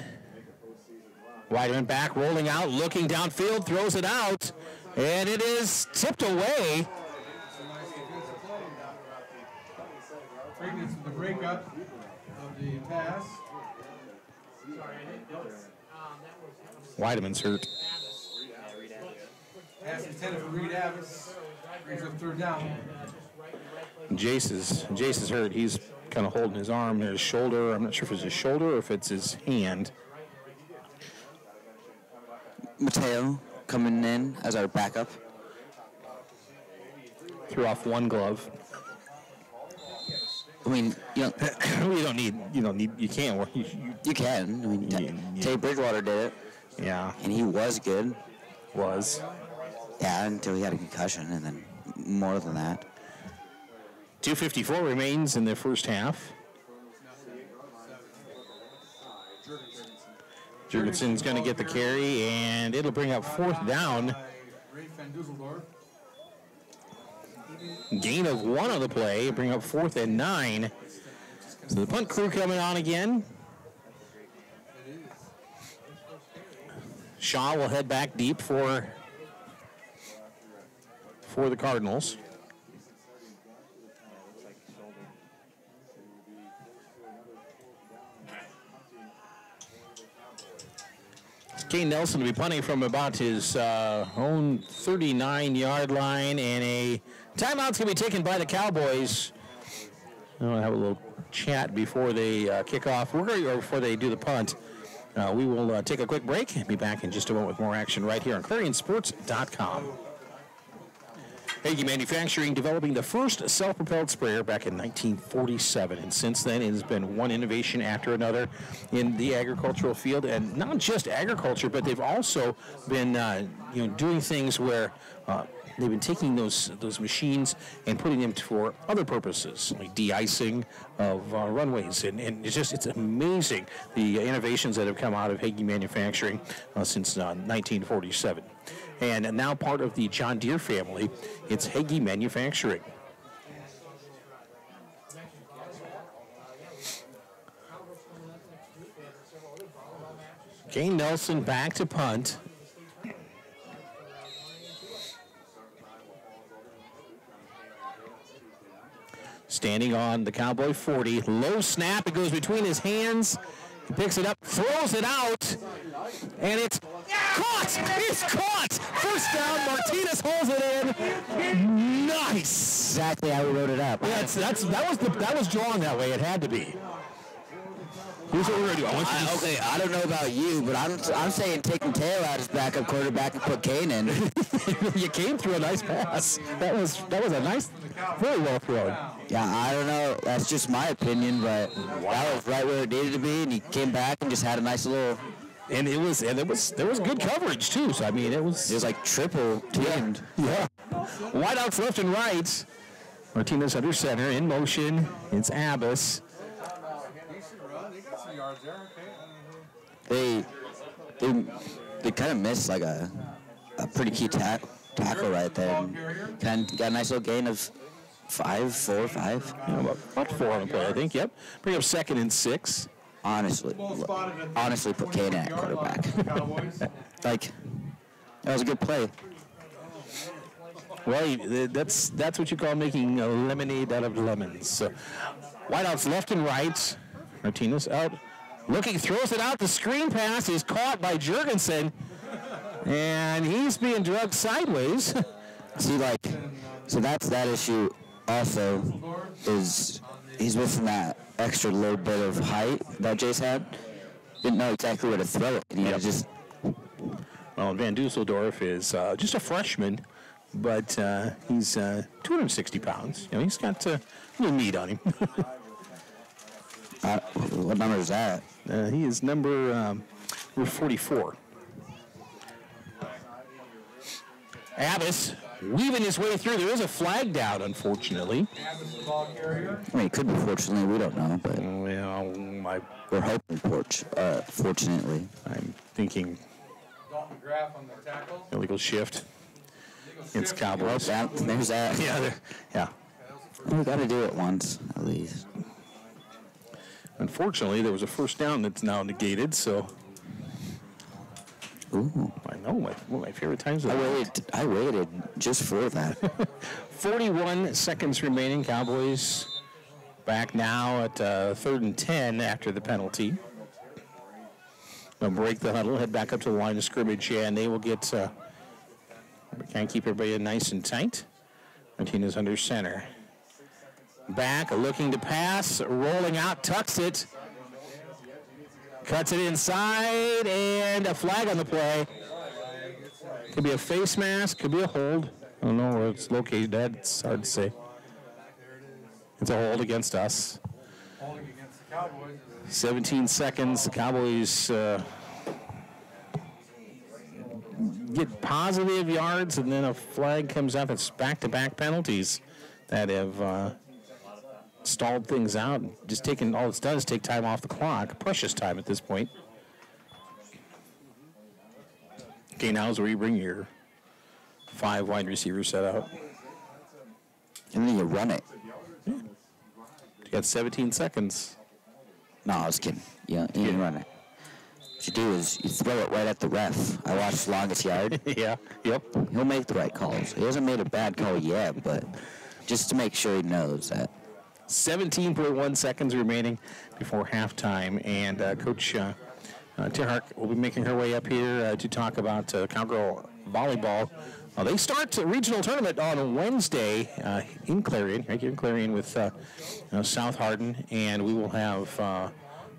Weideman back, rolling out, looking downfield, throws it out, and it is tipped away. Prignitz with the breakup of the pass. Weideman's hurt. Pass intended for Reed Abbas. Brings up third down. Jace is hurt. He's kind of holding his arm and his shoulder. I'm not sure if it's his shoulder or if it's his hand. Mateo coming in as our backup. Threw off one glove. I mean, you can't. You can. I mean, Tate Bridgewater did it. Yeah. And he was good. Was. Yeah, until he had a concussion, and then more than that. 2:54 remains in the first half. Jurgensen's going to get the carry, and it'll bring up 4th down. Gain of 1 on the play, bring up 4th and 9. So the punt crew coming on again. Shaw will head back deep for the Cardinals. Kane Nelson to be punting from about his own 39-yard line, and a timeout's going to be taken by the Cowboys. I'll have a little chat before they kick off, or before they do the punt. We will take a quick break and be back in just a moment with more action right here on ClarionSports.com. Hagee Manufacturing developing the first self-propelled sprayer back in 1947, and since then it has been one innovation after another in the agricultural field, and not just agriculture, but they've also been doing things where they've been taking those machines and putting them for other purposes, like de-icing of runways, and it's amazing the innovations that have come out of Hagee Manufacturing since 1947. And now part of the John Deere family, it's Hagee Manufacturing. Kane Nelson back to punt. Standing on the Cowboy 40. Low snap. It goes between his hands. He picks it up, throws it out, and it's caught! It's caught! First down, Martinez holds it in. Nice! Exactly how we wrote it up. Yeah, that was drawn that way. It had to be. Here's what we're gonna do. I don't know about you, but I'm saying taking Taylor out as backup quarterback and put Kane in. You came through a nice pass. That was a nice, very well thrown. Yeah, I don't know. That's just my opinion, but that was right where it needed to be, and he came back and just had a nice little. And there was good coverage too. So I mean, it was like triple teamed. Yeah. Wideouts left and right. Martinez under center in motion. It's Abbas. They kind of missed like a pretty key tackle right there. And kind of got a nice little gain of 4 or 5. Yeah, about 4 on the play, I think. Yep. Bring up 2nd and 6. Honestly, put Kane at quarterback. Like, that was a good play. Well, that's what you call making a lemonade out of lemons. So, wideouts left and right. Martinez out. Looking, throws it out. The screen pass is caught by Jurgensen. And he's being drugged sideways. So that's that issue also, is he's missing that extra little bit of height that Jace had. Didn't know exactly where to throw it. And he just... Well, Van Dusseldorf is just a freshman, but he's 260 pounds. You know, he's got a little meat on him. What number is that? He is number 44. Abbas weaving his way through. There is a flag down, unfortunately. I mean, it could be fortunately. We don't know, but we're hoping fortunately. I'm thinking illegal shift. It's Cowboys. There's that. Yeah. We got to do it once, at least. Unfortunately, there was a first down that's now negated, so... Ooh. I know, one of my favorite times. I waited just for that. 41 seconds remaining. Cowboys back now at 3rd and 10 after the penalty. They'll break the huddle, head back up to the line of scrimmage, and they will get... can't keep everybody nice and tight. Martinez under center. Back, looking to pass, rolling out, tucks it. Cuts it inside, and a flag on the play. Could be a face mask, could be a hold. I don't know where it's located at. It's hard to say. It's a hold against us. 17 seconds. The Cowboys get positive yards, and then a flag comes up. It's back-to-back penalties that have stalled things out. Just taking all it's done is take time off the clock. Precious time at this point. Okay, now is where you bring your 5 wide receiver set out. And then you run it. You got 17 seconds. No, I was kidding. You run it. What you do is you throw it right at the ref. I watched Longest Yard. Yeah, yep. He'll make the right calls. He hasn't made a bad call yet, but just to make sure he knows that. 17.1 seconds remaining before halftime, and Coach Tierhart will be making her way up here to talk about Cowgirl volleyball. They start a regional tournament on Wednesday in Clarion, right here in Clarion with South Hardin, and we will have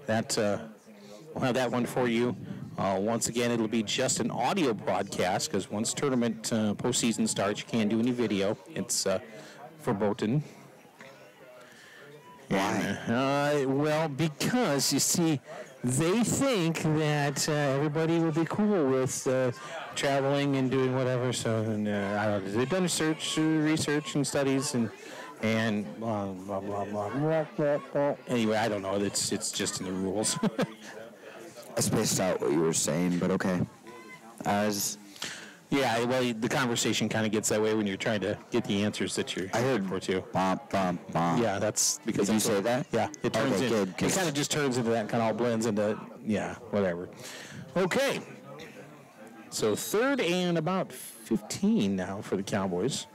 that. We'll have that one for you. Once again, it'll be just an audio broadcast because once tournament postseason starts, you can't do any video. It's verboten. Why? Well, because, you see, they think that everybody will be cool with traveling and doing whatever. So, I don't know. They've done research and studies and blah, blah, blah, blah, blah, blah. Anyway, I don't know. It's just in the rules. I spaced out what you were saying, but okay. Yeah, well, the conversation kind of gets that way when you're trying to get the answers that you're looking for, too. Bump, bump, bump. Yeah, that's because... Did you say that? Yeah, it turns okay, good. It kind of just turns into that, kind of all blends into, yeah, whatever. Okay. So 3rd and about 15 now for the Cowboys.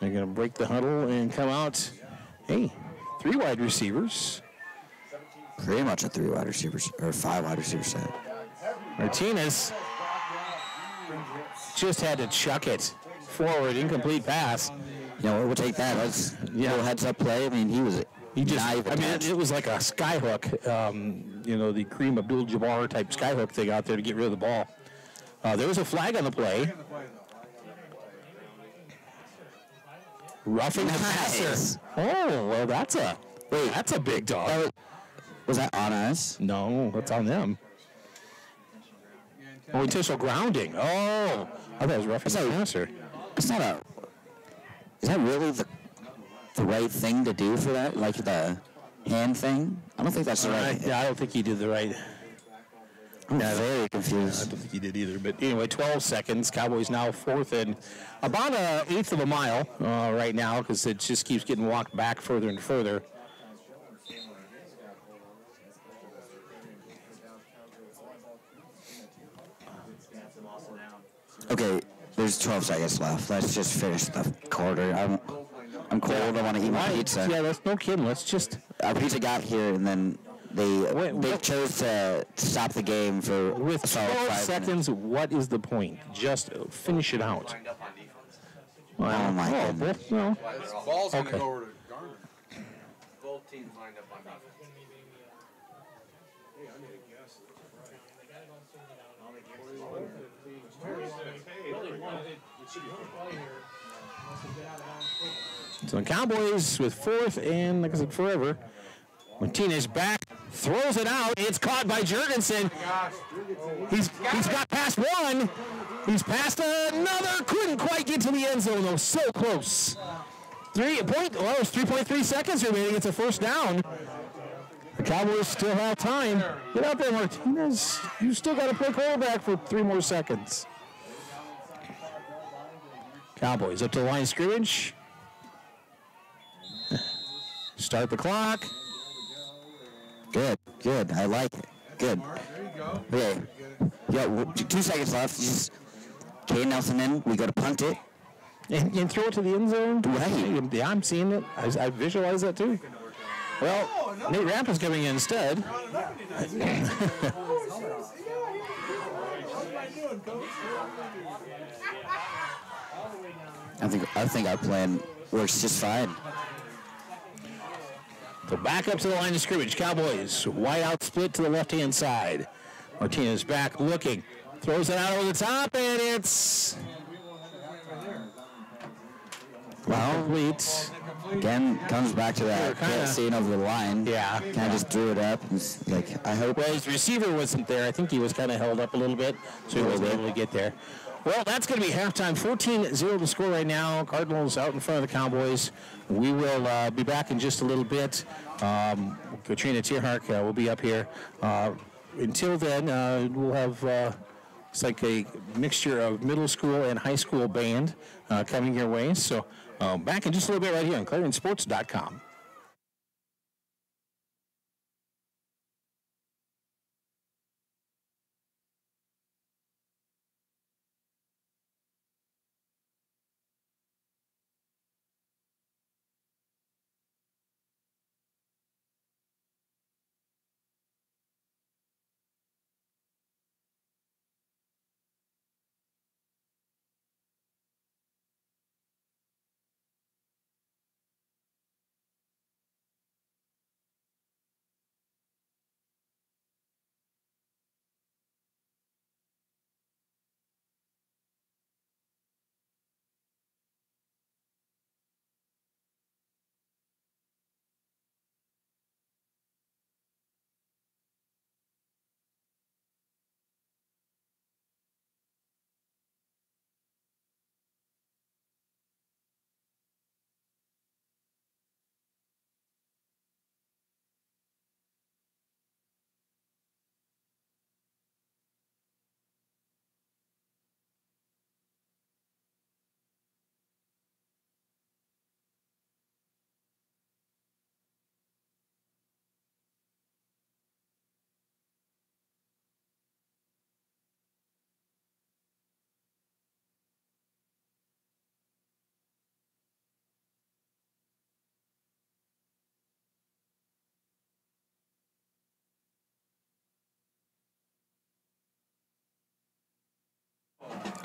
They're going to break the huddle and come out. Hey, 3 wide receivers. Pretty much a 3 wide receivers, or 5 wide receiver set. Martinez just had to chuck it forward, incomplete pass. You know, we'll take that. That's a little heads-up play. I mean, he just. It was like a skyhook, the Kareem Abdul-Jabbar type skyhook thing out there to get rid of the ball. There was a flag on the play. Roughing the passer. Oh, well, that's a big dog. Was that on us? No, that's on them. Oh, intentional grounding. Oh, I thought it was roughing the passer. It's not a. Is that really the right thing to do for that? Like the hand thing? I don't think that's the right. Yeah, I don't think he did the right. I'm very confused. I don't think he did either. But anyway, 12 seconds. Cowboys now 4th and about an 1/8 of a mile right now because it just keeps getting walked back further and further. Okay, there's 12 seconds left. Let's just finish the quarter. I'm cold. I want to eat my pizza. Yeah, that's no kidding. Let's just. Our pizza got here, and then they chose to stop the game for with 12 seconds. Minutes. What is the point? Just finish it out. Oh my God! No. Ball's going to go over to Garner. Both teams lined up on defense. So the Cowboys with 4th and, like I said, forever. Martinez back, throws it out. It's caught by Jurgensen. He's got past one. He's passed another. Couldn't quite get to the end zone, though. So close. 3.3 seconds remaining. It's a first down. The Cowboys still have time. Get out there, Martinez. You still got to play quarterback for 3 more seconds. Cowboys up to the line of scrimmage. Start the clock. Good. I like it. Good. Okay. Yeah, 2 seconds left. Just Kay Nelson in. We go to punt it. And throw it to the end zone? Right. Yeah, I'm seeing it. I visualize that too. Well, Nate Rampin's coming in instead. I think our plan works just fine. So back up to the line of scrimmage. Cowboys, wide out split to the left-hand side. Martinez back looking. Throws it out over the top, and it's... Well, complete. Again, comes back to that seeing over the line. Yeah. Kind of just threw it up. It's like, I hope. Well, his receiver wasn't there. I think he was kind of held up a little bit, so he wasn't able to get there. Well, that's going to be halftime. 14-0 to score right now. Cardinals out in front of the Cowboys. We will be back in just a little bit. Katrina Tierhart will be up here. Until then, we'll have It's like a mixture of middle school and high school band coming your way. So back in just a little bit right here on ClarionSports.com.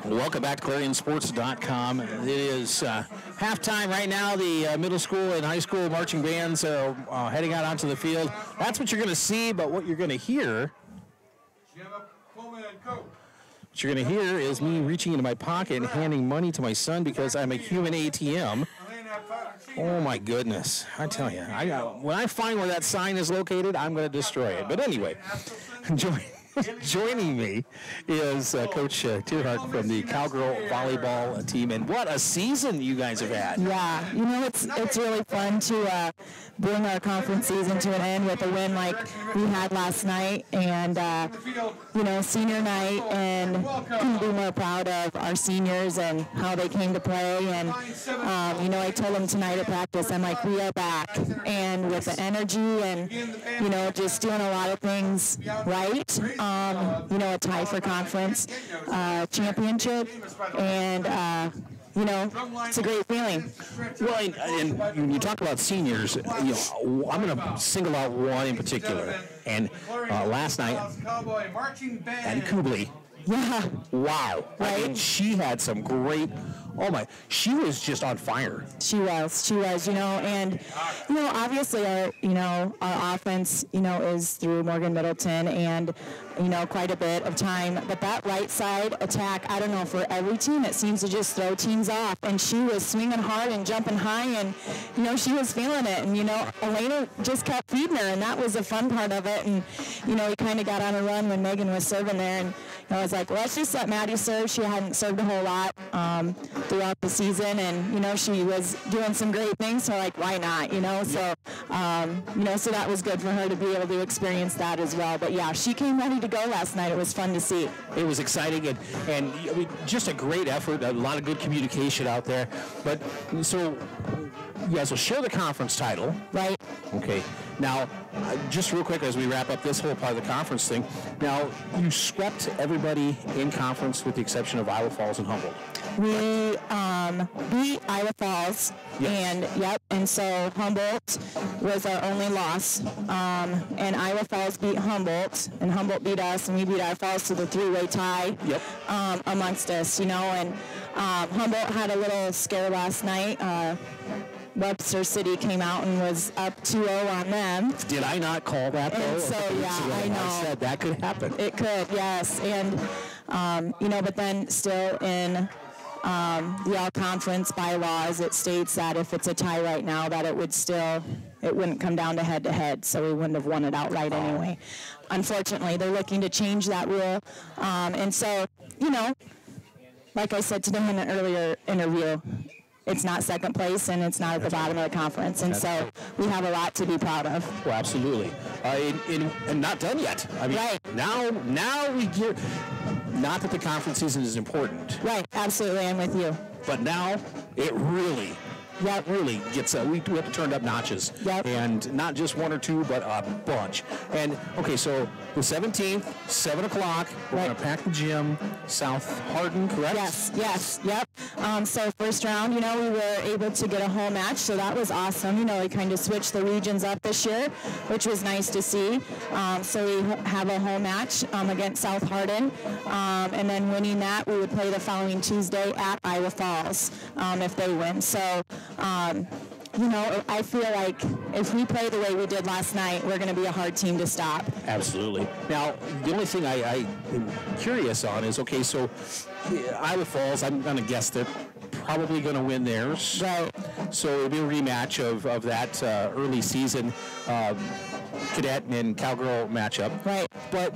Welcome back to ClarionSports.com. It is halftime right now. The middle school and high school marching bands are heading out onto the field. That's what you're going to see, but what you're going to hear... What you're going to hear is me reaching into my pocket and handing money to my son because I'm a human ATM. Oh, my goodness. I tell you, when I find where that sign is located, I'm going to destroy it. But anyway, joining me is Coach Tierhart from the Cowgirl volleyball team, and what a season you guys have had. Yeah, you know, it's really fun to bring our conference season to an end with a win like we had last night, and you know, senior night, and couldn't be more proud of our seniors and how they came to play. And you know, I told them tonight at practice, I'm like, we are back, and with the energy and, you know, just doing a lot of things right. You know, a tie for conference championship, and you know, it's a great feeling. Well, and when you talk about seniors, you know, I'm going to single out one in particular. And last night, Addie Kubley. Yeah. Wow. Right? I mean, she had some great, she was just on fire. She was, you know, and, you know, obviously our offense, you know, is through Morgan Middleton and, you know, quite a bit of time. But that right side attack, I don't know, for every team, it seems to just throw teams off. And she was swinging hard and jumping high, and, you know, she was feeling it. And, you know, Elena just kept feeding her, and that was the fun part of it. And, you know, we kind of got on a run when Megan was serving there, and I was like, well, let's just let Maddie serve. She hadn't served a whole lot throughout the season, and, you know, she was doing some great things, so, like, why not, you know? So, you know, so that was good for her to be able to experience that as well. But, yeah, she came ready to go last night. It was fun to see. It was exciting, and I mean, just a great effort, a lot of good communication out there. But, so, you guys will share the conference title. Right. Okay. Now, just real quick as we wrap up this whole part of the conference thing, now, you swept everybody in conference with the exception of Iowa Falls and Humboldt. We beat Iowa Falls, yes. and so Humboldt was our only loss, and Iowa Falls beat Humboldt, and Humboldt beat us, and we beat Iowa Falls, so the three-way tie amongst us, you know, and Humboldt had a little scare last night. Webster City came out and was up 2-0 on them. Did I not call that, though? And so, I know. I said that could happen. It could, yes. And, you know, but then still in the all-conference bylaws, it states that if it's a tie right now, that it wouldn't come down to head-to-head, so we wouldn't have won it outright anyway. Unfortunately, they're looking to change that rule. And so, you know, like I said to them in an earlier interview, it's not second place and it's not at the bottom of the conference. And so we have a lot to be proud of. Well, absolutely. And not done yet. I mean, now we get, not that the conference season is important. Right, absolutely, I'm with you. But now it really gets, we have to turn up notches. Yep. And not just one or two, but a bunch. And, okay, so the 17th, 7 o'clock, we're going to pack the gym, South Hardin, correct? Yes, yep. So first round, we were able to get a home match, so that was awesome. We kind of switched the regions up this year, which was nice to see. So we have a home match against South Hardin, and then winning that, we would play the following Tuesday at Iowa Falls if they win. So, I feel like if we play the way we did last night, we're going to be a hard team to stop. Absolutely. Now, the only thing I am curious on is, okay, so Iowa Falls, I'm going to guess they're probably going to win theirs. Right. So it'll be a rematch of that early season cadet and cowgirl matchup. Right. But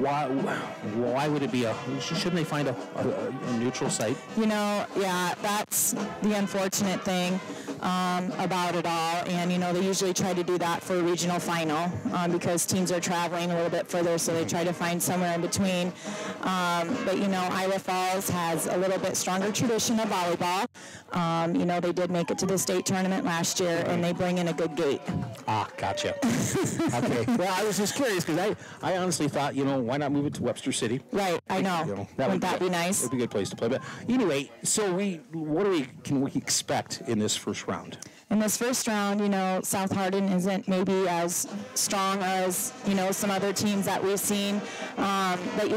why would it be shouldn't they find a neutral site? That's the unfortunate thing about it all. And, they usually try to do that for a regional final because teams are traveling a little bit further, so they try to find somewhere in between. But, Iowa Falls has a little bit stronger tradition of volleyball. They did make it to the state tournament last year, and they bring in a good gate. Ah, gotcha. Okay. Well, I was just curious because I honestly thought, why not move it to Webster City? Right, I know. Wouldn't that be nice? It'd be a good place to play. But anyway, so what can we expect in this first round? In this first round, South Hardin isn't maybe as strong as, some other teams that we've seen. But,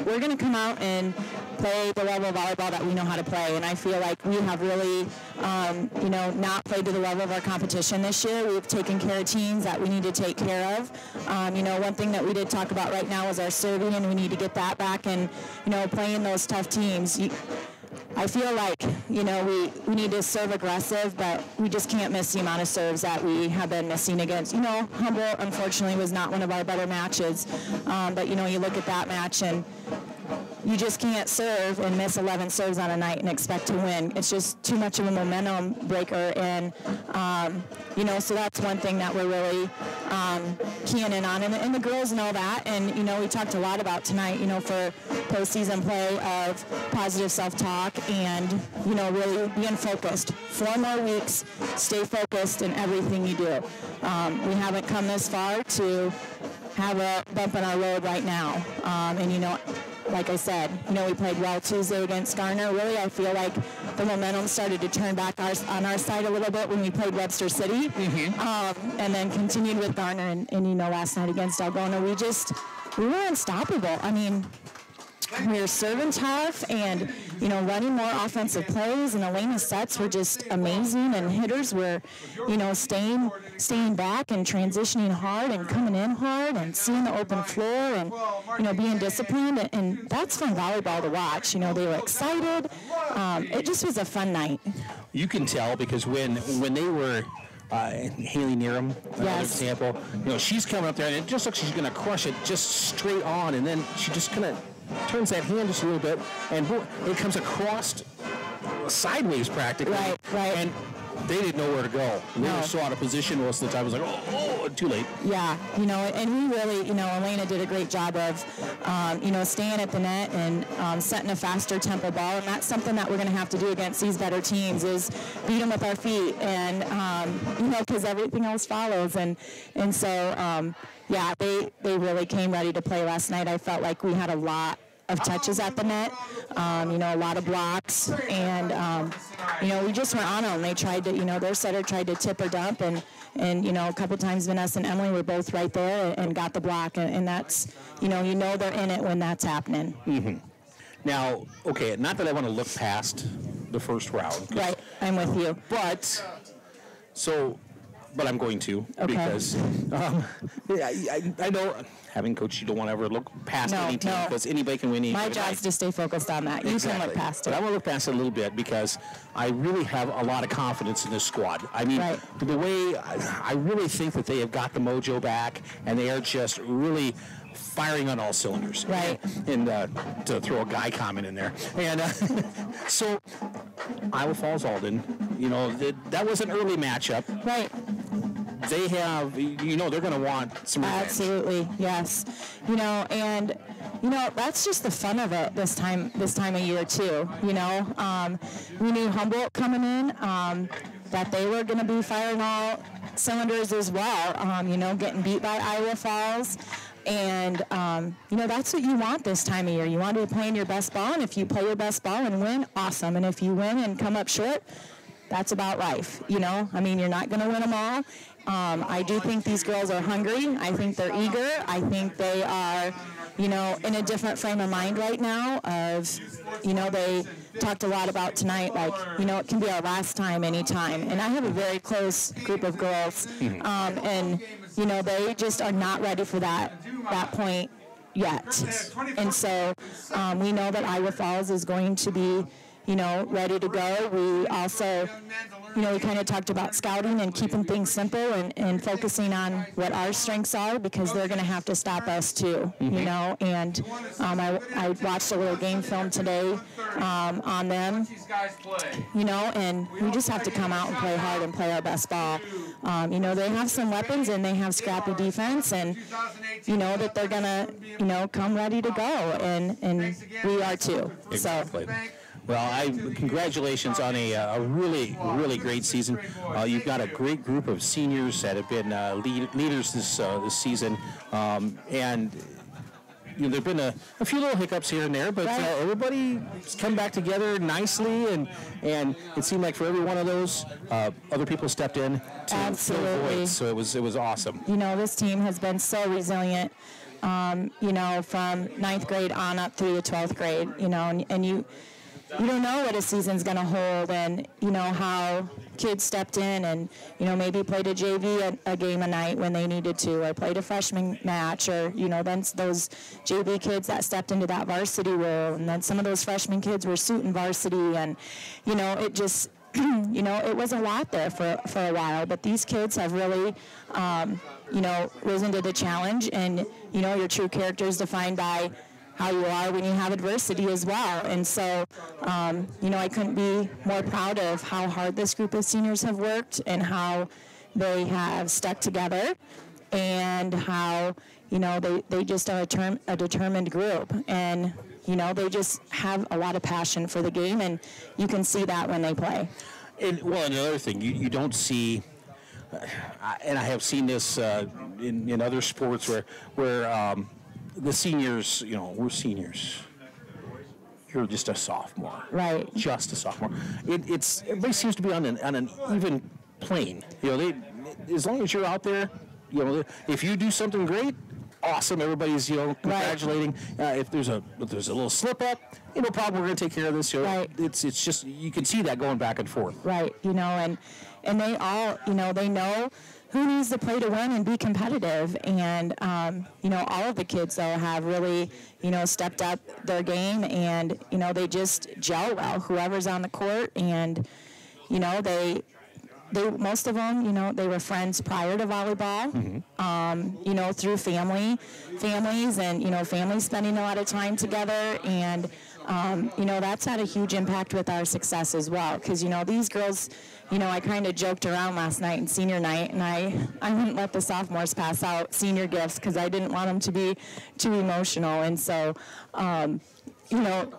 we're going to come out and play the level of volleyball that we know how to play. And I feel like we have really, not played to the level of our competition this year. We've taken care of teams that we need to take care of. One thing that we did talk about right now is our serving, and we need to get that back and, playing those tough teams. I feel like, we need to serve aggressive, but we just can't miss the amount of serves that we have been missing against. Humboldt, unfortunately, was not one of our better matches. But, you look at that match and you just can't serve and miss 11 serves on a night and expect to win. It's just too much of a momentum breaker. And, so that's one thing that we're really keying in on. And the girls know that. And, we talked a lot about tonight, for postseason play of positive self-talk and, really being focused. 4 more weeks, stay focused in everything you do. We haven't come this far to have a bump in our road right now. Like I said, we played well Tuesday against Garner. Really, I feel like the momentum started to turn back on our side a little bit when we played Webster City. Mm-hmm. And then continued with Garner. And last night against Algona, we were unstoppable. I mean, we were serving tough and, running more offensive plays, and Elena's sets were just amazing, and hitters were, staying back and transitioning hard and coming in hard and seeing the open floor and, being disciplined, and that's fun volleyball to watch. They were excited. It just was a fun night. You can tell because when they were Haley Neeram, another example, she's coming up there and it just looks like she's going to crush it just straight on, and then she just kind of turns that hand just a little bit, and it comes across sideways practically. Right. And they didn't know where to go. They were so out of position most of the time. It was like, oh, too late. Yeah, and we really, Elena did a great job of, staying at the net and setting a faster tempo ball, and that's something that we're going to have to do against these better teams is beat them with our feet, and, because everything else follows, and so, they really came ready to play last night. I felt like we had a lot of touches at the net, a lot of blocks, and, we just went on them. They tried to, their setter tried to tip or dump, and a couple times Vanessa and Emily were both right there and got the block, and that's, they're in it when that's happening. Mm-hmm. Now, okay, not that I want to look past the first round. Right, I'm with you. But I'm going to, because I know, having coached, you don't want to ever look past any team because anybody can win. My job is to stay focused on that. You can look past it. But I want to look past it a little bit because I really have a lot of confidence in this squad. I mean, the way I really think that they have got the mojo back, and they are just really firing on all cylinders. Right. And to throw a guy comment in there. And so Iowa Falls Alden. You know, that was an early matchup. Right. They have, you know, they're going to want some revenge. Absolutely, yes. You know, and you know, that's just the fun of it this time of year too. You know, we knew Humboldt coming in, that they were going to be firing all cylinders as well. You know, getting beat by Iowa Falls. And, you know, that's what you want this time of year. You want to be playing your best ball, and if you play your best ball and win, awesome. And if you win and come up short, that's about life, you know. I mean, you're not going to win them all. I do think these girls are hungry. I think they're eager. I think they are, you know, in a different frame of mind right now of, you know, they talked a lot about tonight, like, you know, it can be our last time anytime. And I have a very close group of girls, and, you know, they just are not ready for that point yet. And so we know that Iowa Falls is going to be, you know, ready to go. We also, you know, we kind of talked about scouting and keeping things simple and focusing on what our strengths are, because they're going to have to stop us too, you know. And I watched a little game film today on them, you know, and we just have to come out and play hard and play our best ball. You know, they have some weapons and they have scrappy defense, and you know that they're going to, you know, come ready to go, and we are too. Exactly. Well, congratulations on a really, really great season. You've got a great group of seniors that have been leaders this season, and you know, there have been a few little hiccups here and there, but everybody's come back together nicely, and it seemed like for every one of those, other people stepped in to fill voids. So it was awesome. You know, this team has been so resilient. You know, from 9th grade on up through the 12th grade. You know, and you don't know what a season's going to hold, and you know how kids stepped in and, you know, maybe played a JV a game a night when they needed to, or played a freshman match, or, you know, then those JV kids that stepped into that varsity role, and then some of those freshman kids were suiting varsity, and, you know, it just, you know, it was a lot there for a while, but these kids have really, you know, risen to the challenge, and, you know, your true character is defined by how you are when you have adversity as well. And so, you know, I couldn't be more proud of how hard this group of seniors have worked, and how they have stuck together, and how, you know, they just are a determined group. And, you know, they just have a lot of passion for the game, and you can see that when they play. And, well, another thing, you don't see, and I have seen this in other sports where the seniors, you know, we're seniors. You're just a sophomore. Right. Just a sophomore. Everybody seems to be on an even plane. You know, as long as you're out there, you know, if you do something great, awesome. Everybody's, you know, congratulating. If there's a little slip up, no problem. We're going to take care of this. You know, right. It's just, you can see that going back and forth. Right. You know, and they all, you know, they know who needs to play to win and be competitive. And, you know, all of the kids, though, have really, you know, stepped up their game, and, you know, they just gel well, whoever's on the court. And, you know, they most of them, you know, they were friends prior to volleyball, you know, through families, and, you know, families spending a lot of time together. And, you know, that's had a huge impact with our success as well. Because, you know, these girls, you know, I kind of joked around last night in senior night, and I wouldn't let the sophomores pass out senior gifts because I didn't want them to be too emotional. And so, you know,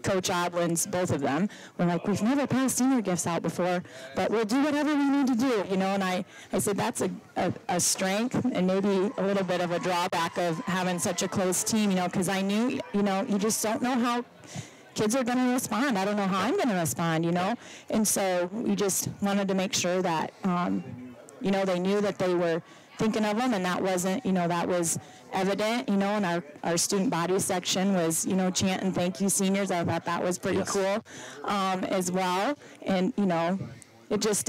Coach Odlin's, both of them, were like, we've never passed senior gifts out before, but we'll do whatever we need to do, you know. And I said that's a strength and maybe a little bit of a drawback of having such a close team, you know, because I knew, you know, you just don't know how kids are going to respond. I don't know how I'm going to respond, you know. And so we just wanted to make sure that, you know, they knew that they were thinking of them, and that wasn't, you know, that was evident, you know, and our student body section was, you know, chanting thank you seniors. I thought that was pretty cool as well. And, you know, it's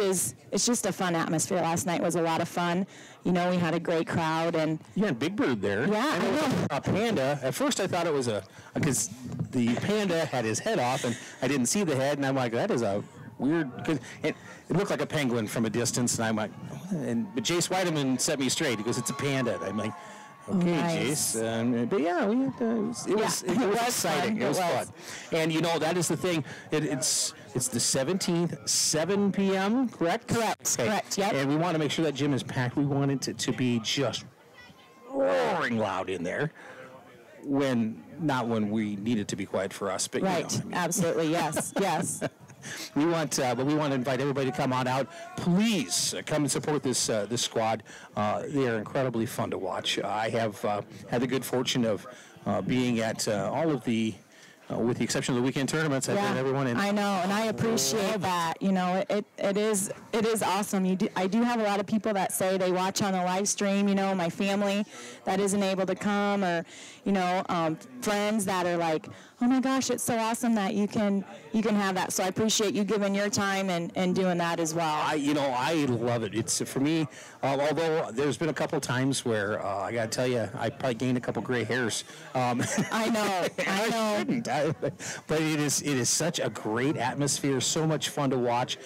just a fun atmosphere. Last night was a lot of fun. You know, we had a great crowd. And you had Big Bird there. Yeah, I know. A panda. At first I thought it was because the panda had his head off, and I didn't see the head, and I'm like, that is a weird, because it looked like a penguin from a distance, and I'm like, but Jace Weideman set me straight. He goes, it's a panda. I'm like, okay, nice. Jace. But yeah, it was exciting. It was fun. And, you know, that is the thing. It's It's the 17th, 7 p.m., correct? Correct, Okay. correct, yep. And we want to make sure that gym is packed. We want it to be just roaring loud in there. Not when we need it to be quiet for us, but Right, absolutely, yes, yes. we want to invite everybody to come on out. Please come and support this squad. They are incredibly fun to watch. I have had the good fortune of being at all of the, with the exception of the weekend tournaments. I've been everyone in. I know, and I appreciate that. It is awesome. I do have a lot of people that say they watch on the live stream. My family that isn't able to come, or friends that are like, oh my gosh, it's so awesome that you can have that. So I appreciate you giving your time and doing that as well. I love it. It's for me. Although there's been a couple times where I got to tell you, I probably gained a couple gray hairs. I know. I shouldn't. But it is such a great atmosphere. So much fun to watch.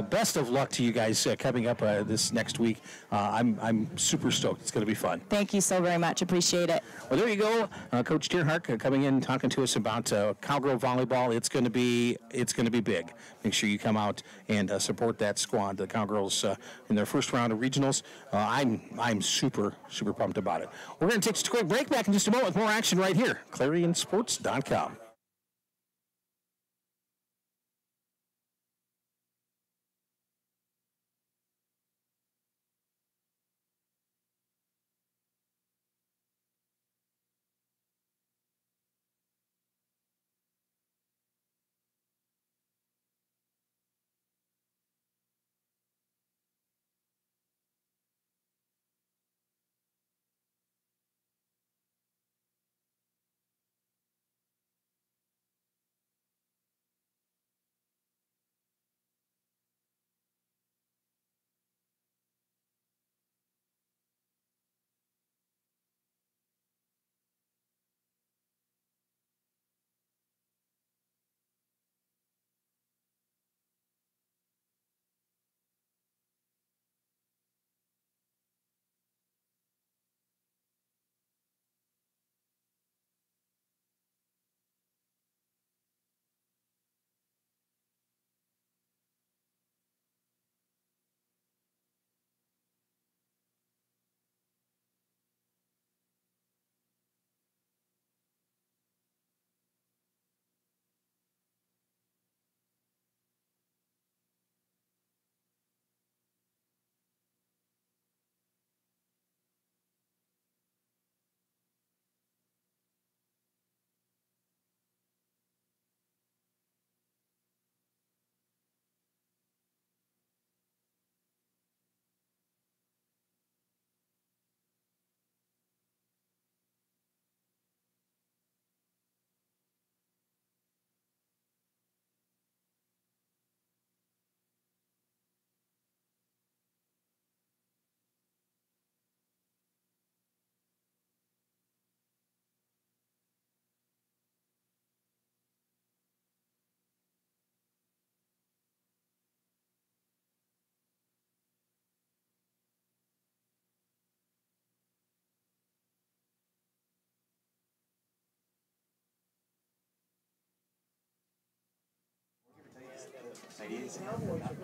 Best of luck to you guys coming up this next week. I'm super stoked. It's going to be fun. Thank you so very much. Appreciate it. Well, there you go, Coach Tierhardt coming in talking to us about Cowgirl volleyball. It's going to be big. Make sure you come out and support that squad, the Cowgirls, in their first round of regionals. I'm super pumped about it. We're going to take just a quick break. Back in just a moment with more action right here. ClarionSports.com.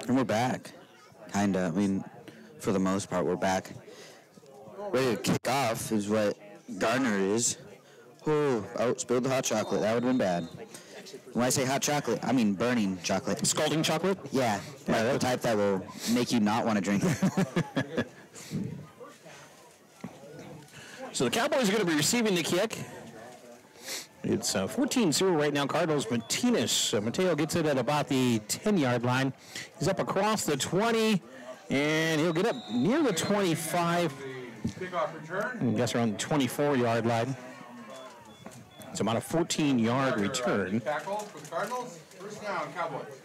And we're back, kind of. I mean, for the most part, we're back. Ready to kick off is what Gardner is. Oh, spilled the hot chocolate. That would have been bad. When I say hot chocolate, I mean burning chocolate. Scalding chocolate? Yeah, like the type that will make you not want to drink it. So the Cowboys are going to be receiving the kick. It's 14-0 right now. Cardinals. Mateo gets it at about the 10-yard line. He's up across the 20, and he'll get up near the 25. Kickoff return. I guess around the 24-yard line. It's about a 14-yard return. Tackle for the Cardinals. First down, Cowboys.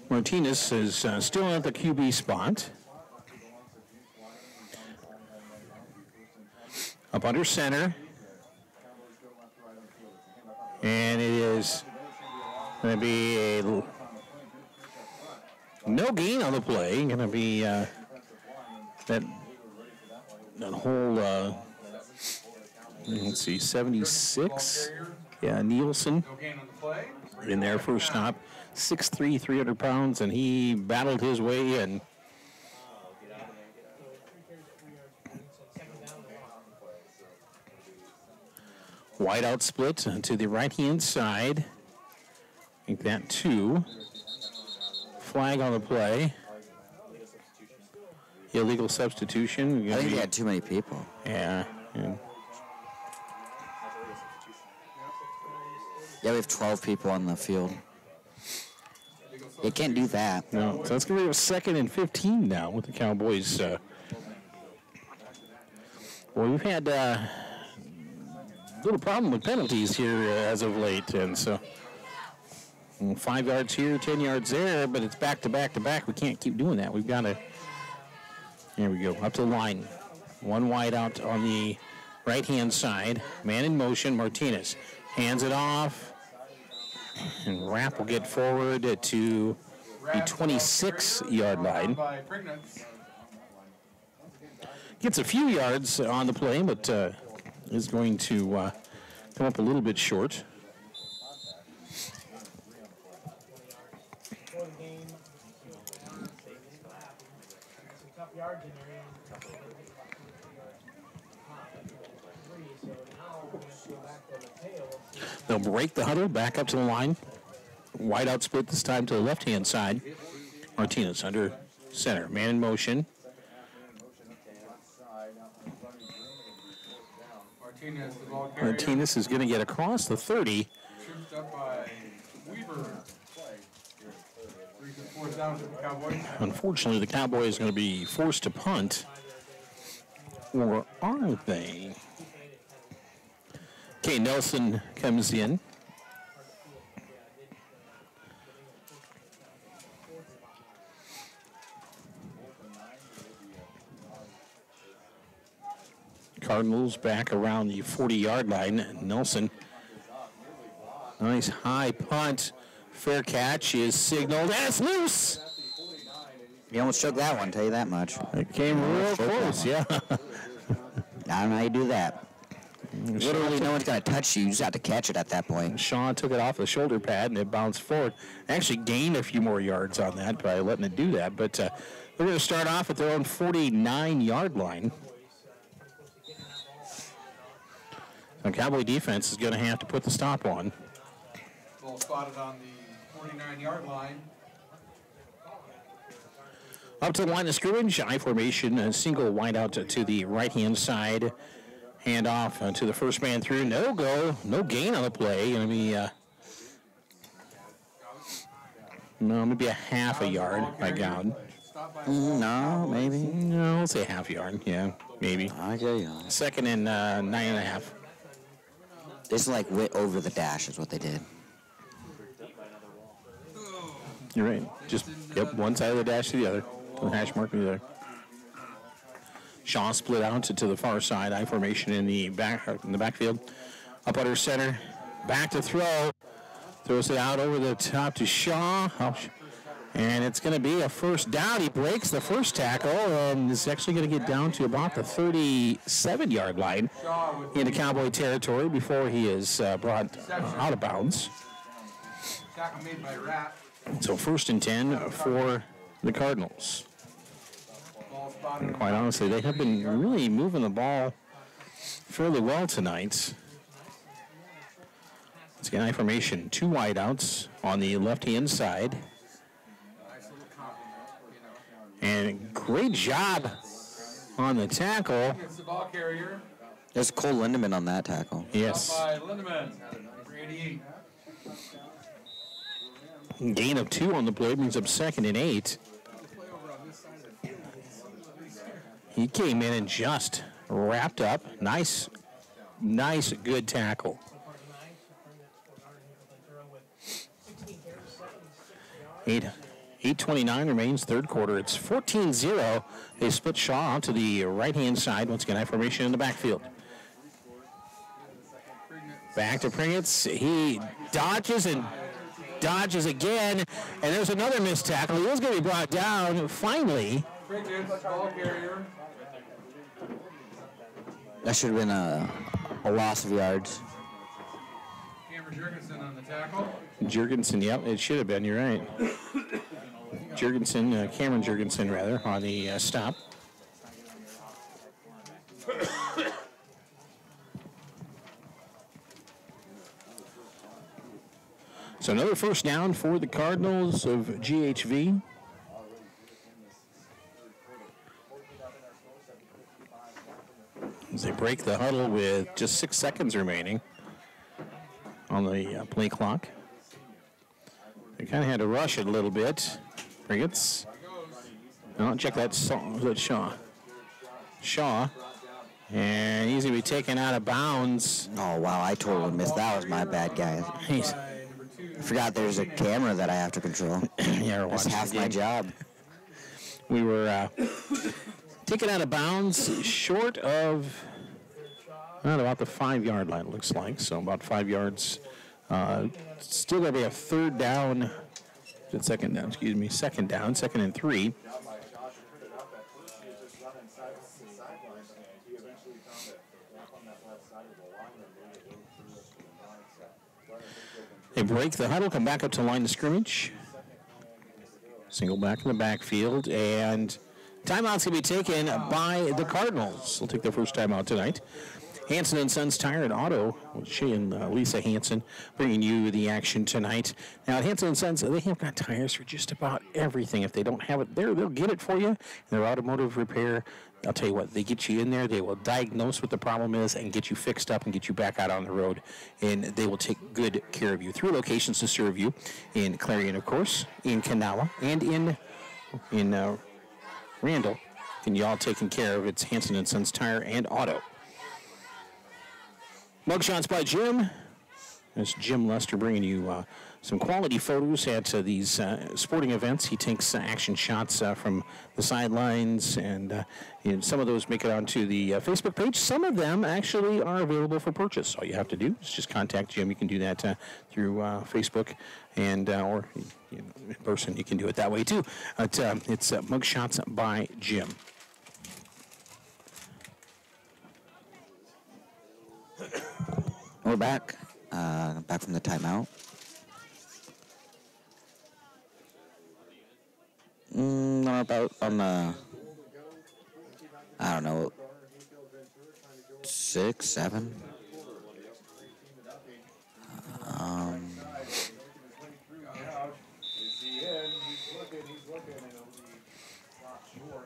Martinez is still at the QB spot. Up under center. And it is going to be a no gain on the play. Going to be that whole, let's see, 76. Yeah, Nielsen in their first stop. 6'3", 300 pounds, and he battled his way and wide out split to the right-hand side. Make that 2. Flag on the play. Illegal substitution. I think they had too many people. Yeah. Yeah, we have 12 people on the field. You can't do that. No, so it's going to be a 2nd and 15 now with the Cowboys. Well, we've had a little problem with penalties here as of late, and so 5 yards here, 10 yards there, but it's back to back to back. We can't keep doing that. We've got to. Here we go, up to the line. 1 wide out on the right-hand side. Man in motion, Martinez hands it off. And Rapp will get forward to the 26-yard line. Gets a few yards on the play, but is going to come up a little bit short. They'll break the huddle, back up to the line. Wide out split this time to the left-hand side. Martinez under center. Man in motion. Martinez is going to get across the 30. Unfortunately, the Cowboys are going to be forced to punt. Or are they? Okay, Nelson comes in. Cardinals back around the 40-yard line. Nelson, nice high punt. Fair catch is signaled, and it's loose. You almost took that one, tell you that much. It came real close, yeah. I don't know how you do that. Literally, no one's going to touch you. You just have to catch it at that point. Shaw took it off the shoulder pad, and it bounced forward. Actually gained a few more yards on that by letting it do that. But we're going to start off at their own 49-yard line. The Cowboy defense is going to have to put the stop on. Ball spotted on the 49-yard line. Up to the line of scrimmage, I formation, a single wide out to the right-hand side. Hand off to the first man through. No go, no gain on the play. Going to be maybe a half a yard by Gowden. No, maybe. No, let's say half yard. Yeah, maybe. Okay, yeah. 2nd and 9.5. They just like went over the dash is what they did. You're right. Just, one side of the dash to the other. The hash mark to the other. Shaw split out to the far side. I formation in the backfield. Up under center. Back to throw. Throws it out over the top to Shaw. And it's going to be a first down. He breaks the first tackle and is actually going to get down to about the 37-yard line into Cowboy territory before he is brought out of bounds. Tackle made by Rapp. So 1st and 10 for the Cardinals. And quite honestly, they have been really moving the ball fairly well tonight. Let's get I formation. 2 wideouts on the left-hand side. And great job on the tackle. There's Cole Lindemann on that tackle. Yes. Gain of 2 on the play brings up 2nd and 8. He came in and just wrapped up. Nice, good tackle. 8:29 remains, third quarter. It's 14-0. They split Shaw onto the right-hand side. Once again, I formation in the backfield. Back to Pringetz. He dodges and dodges again, and there's another missed tackle. He was going to be brought down finally. Pringetz, ball carrier. That should have been a loss of yards. Cameron Jurgensen on the tackle. Jurgensen, yep, it should have been. You're right. Jurgensen, Cameron Jurgensen, rather, on the stop. So another first down for the Cardinals of GHV. As they break the huddle with just 6 seconds remaining on the play clock. They kind of had to rush it a little bit. Pringetz. Oh, check that Shaw. Shaw. And he's going to be taken out of bounds. Oh, wow, I totally missed. That was my bad, guys. I forgot there's a camera that I have to control. Yeah, that's half my job. We were taken out of bounds short of about the 5-yard line, it looks like. So about 5 yards. Still going to be a second down, second and 3. They break the huddle, come back up to line of scrimmage. Single back in the backfield, and timeout's going to be taken by the Cardinals. They'll take their first timeout tonight. Hanson & Sons Tire and Auto, she and Lisa Hanson bringing you the action tonight. Now at Hanson & Sons, they have got tires for just about everything. If they don't have it there, they'll get it for you. Their automotive repair, I'll tell you what, they get you in there, they will diagnose what the problem is and get you fixed up and get you back out on the road. And they will take good care of you. 3 locations to serve you in Clarion, of course, in Canala, and in Randall. And you all taken care of. It's Hanson & Sons Tire and Auto. Mugshots by Jim. That's Jim Lester bringing you some quality photos at these sporting events. He takes action shots from the sidelines, and some of those make it onto the Facebook page. Some of them actually are available for purchase. All you have to do is just contact Jim. You can do that through Facebook, and or in person. You can do it that way too. It's Mugshots by Jim. We're back. Back from the timeout. I'm about on the, I don't know, 6, 7.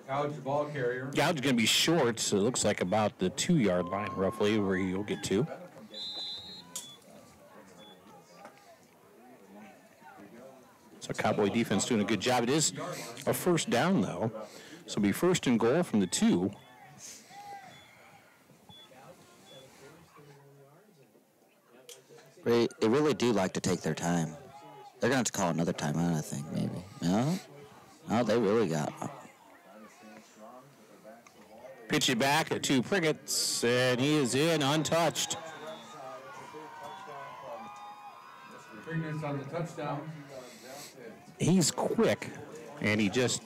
Gouge, the ball carrier. Gouge is going to be short, so it looks like about the 2-yard line roughly where you'll get to. So Cowboy defense doing a good job. It is a first down, though. So it'll be first and goal from the 2. They really do like to take their time. They're going to have to call another timeout, I think, maybe. No, they really got... Pitch it back to Pringetz, and he is in untouched. Pringetz on the touchdown. He's quick, and he just,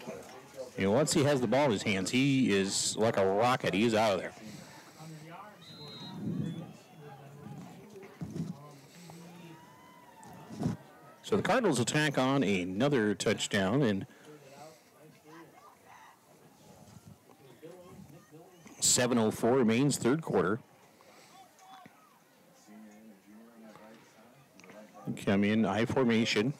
once he has the ball in his hands, he is like a rocket. He is out of there. So the Cardinals attack on another touchdown, and 7:04 remains, third quarter. Come in I formation.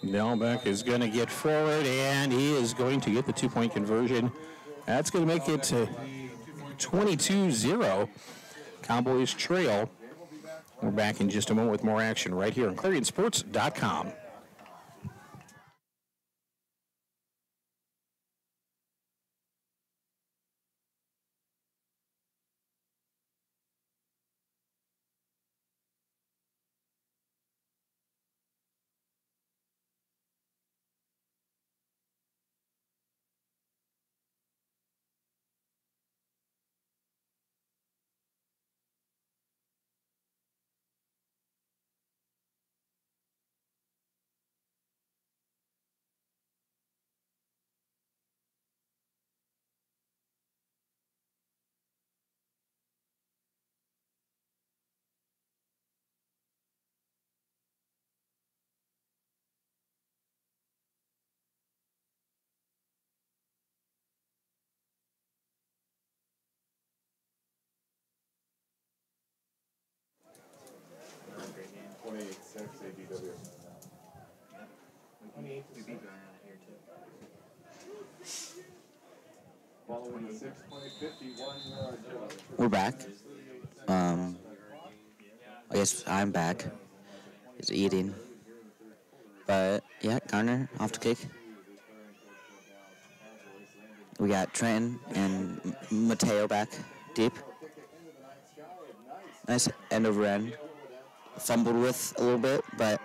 Nelbeck is going to get forward, and he is going to get the 2-point conversion. That's going to make it 22-0. Cowboys trail. We're back in just a moment with more action right here on ClarionSports.com. We're back. I guess I'm back. He's eating. But, yeah, Garner off to kick. We got Trenton and Mateo back deep. Nice end over end. Fumbled with a little bit, but...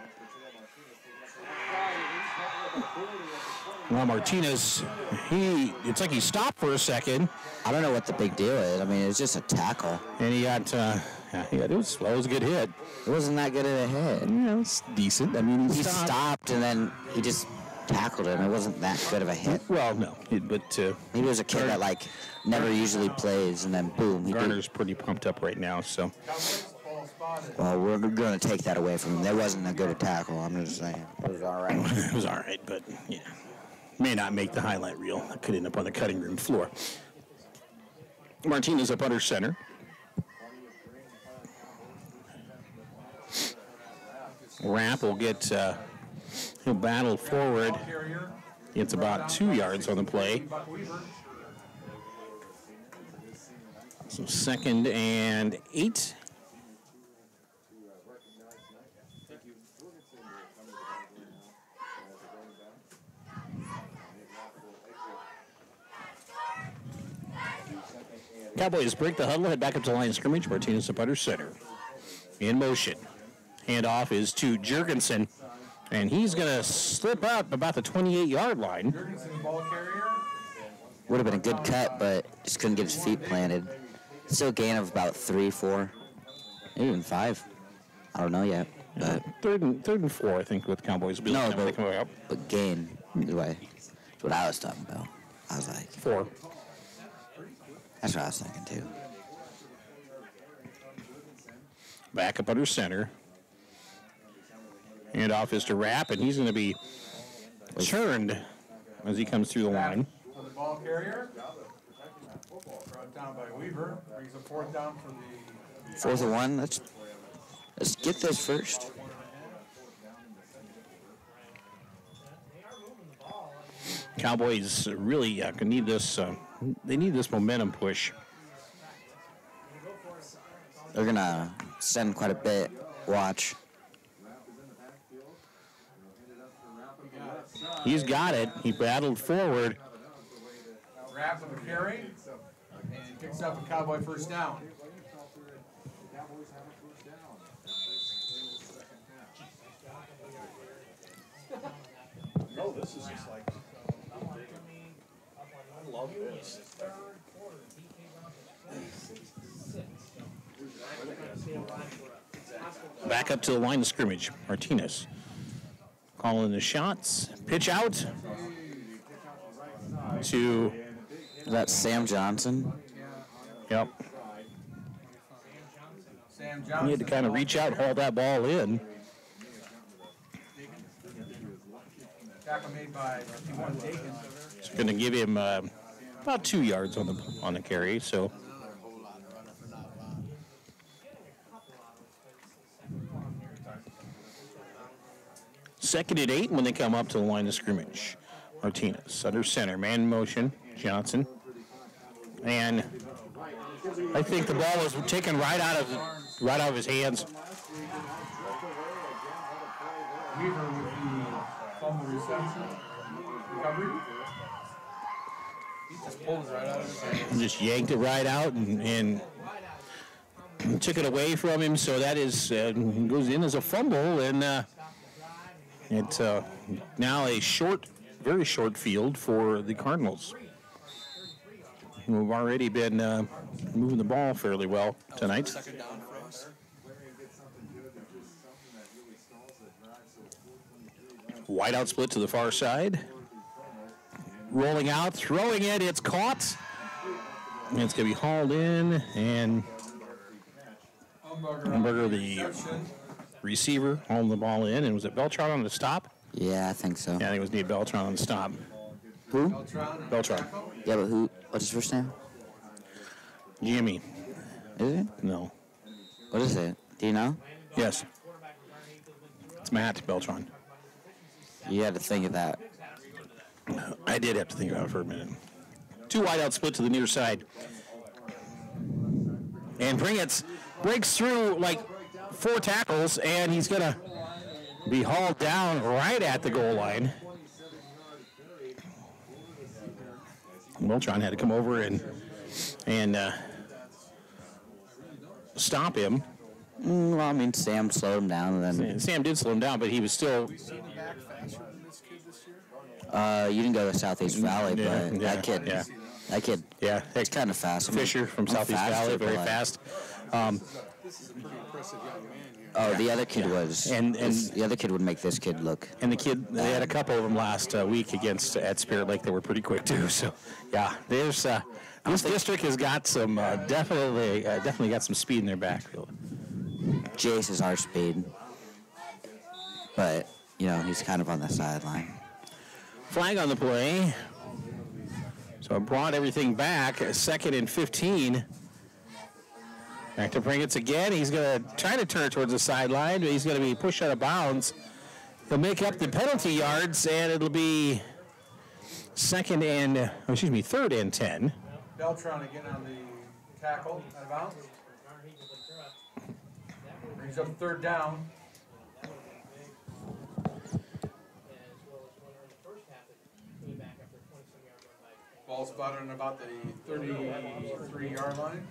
Well, Martinez, it's like he stopped for a second. I don't know what the big deal is. I mean, it's just a tackle. And he got, it was a good hit. It wasn't that good of a hit. Yeah, it was decent. I mean, He stopped and then he just tackled him. It wasn't that good of a hit. Well, no, but He was a kid that, like, never usually plays, and then boom. He Garner's pretty pumped up right now, so. Well, we're going to take that away from him. That wasn't a good tackle. I'm just saying. It was all right. It was all right, but, yeah. May not make the highlight reel. Could end up on the cutting room floor. Martinez up under center. Rapp will get, he'll battle forward. It's about 2 yards on the play. So 2nd and 8. Cowboys break the huddle, head back up to the line of scrimmage. Martinez up under center. In motion. Handoff is to Jurgensen, and he's going to slip up about the 28-yard line. Jurgensen, ball carrier. Would have been a good cut, but just couldn't get his feet planted. Still a gain of about 3, 4, maybe even 5. I don't know yet. But Third and 4, I think, with Cowboys. No, but gain, anyway. That's what I was talking about. I was like, 4. that's what I was thinking, too. Back up under center. Handoff is to Rapp, and he's going to be churned as he comes through the line. For the ball carrier. Brought down by Weaver. Brings a 4th down for the... 4th and 1. Let's get this first. Cowboys really need this. They need this momentum push. They're going to send quite a bit. Watch. He's got it. He battled forward. Rapp with the carry. And picks up a Cowboy 1st down. No, this is just like, I love this. Back up to the line of scrimmage. Martinez calling the shots. Pitch out to... Is that Sam Johnson? Yep. Sam Johnson. He had to kind of reach out and haul that ball in. Tackle made by T1 Dakin. It's going to give him about 2 yards on the carry. So 2nd and 8 when they come up to the line of scrimmage. Martinez under center, man in motion. Johnson, and I think the ball was taken right out of his hands. Weaver with the fumble reception. Recovery. He just pulls right out of his hand. Just yanked it right out and took it away from him. So that is goes in as a fumble, and it's now a very short field for the Cardinals, who have already been moving the ball fairly well tonight. Wideout split to the far side. Rolling out, throwing it, it's caught. And it's going to be hauled in, and Umberger, the receiver, hauling the ball in. And was it Beltran on the stop? Yeah, I think so. Yeah, I think it was Nate Beltran on the stop. Who? Beltran. Yeah, but who? What's his first name? Jimmy. Is it? No. What is it? Do you know? Yes. It's Matt Beltran. You had to think of that. I did have to think about it for a minute. 2 wideouts split to the near side. And Bringitz breaks through like 4 tackles, and he's going to be hauled down right at the goal line. Wiltron had to come over and stop him. Well, I mean, Sam slowed him down. And then Sam did slow him down, but he was still... you didn't go to Southeast Valley, but that kid, yeah, it's kind of fast. Fisher from Southeast Valley, very fast. This is a pretty impressive young man here. Oh, the other kid was, and the other kid would make this kid look. And the kid, they had a couple of them last week against at Spirit Lake. They were pretty quick too. So, yeah, there's this district has got some definitely got some speed in their backfield. Jace is our speed, but you know he's kind of on the sideline. Flag on the play. So it brought everything back. 2nd and 15. Back to Bringitz again. He's going to try to turn towards the sideline, but he's going to be pushed out of bounds. He'll make up the penalty yards, and it'll be 3rd and 10. Beltran again on the tackle, out of bounds. Brings up 3rd down. Ball spotted on about the 33-yard line.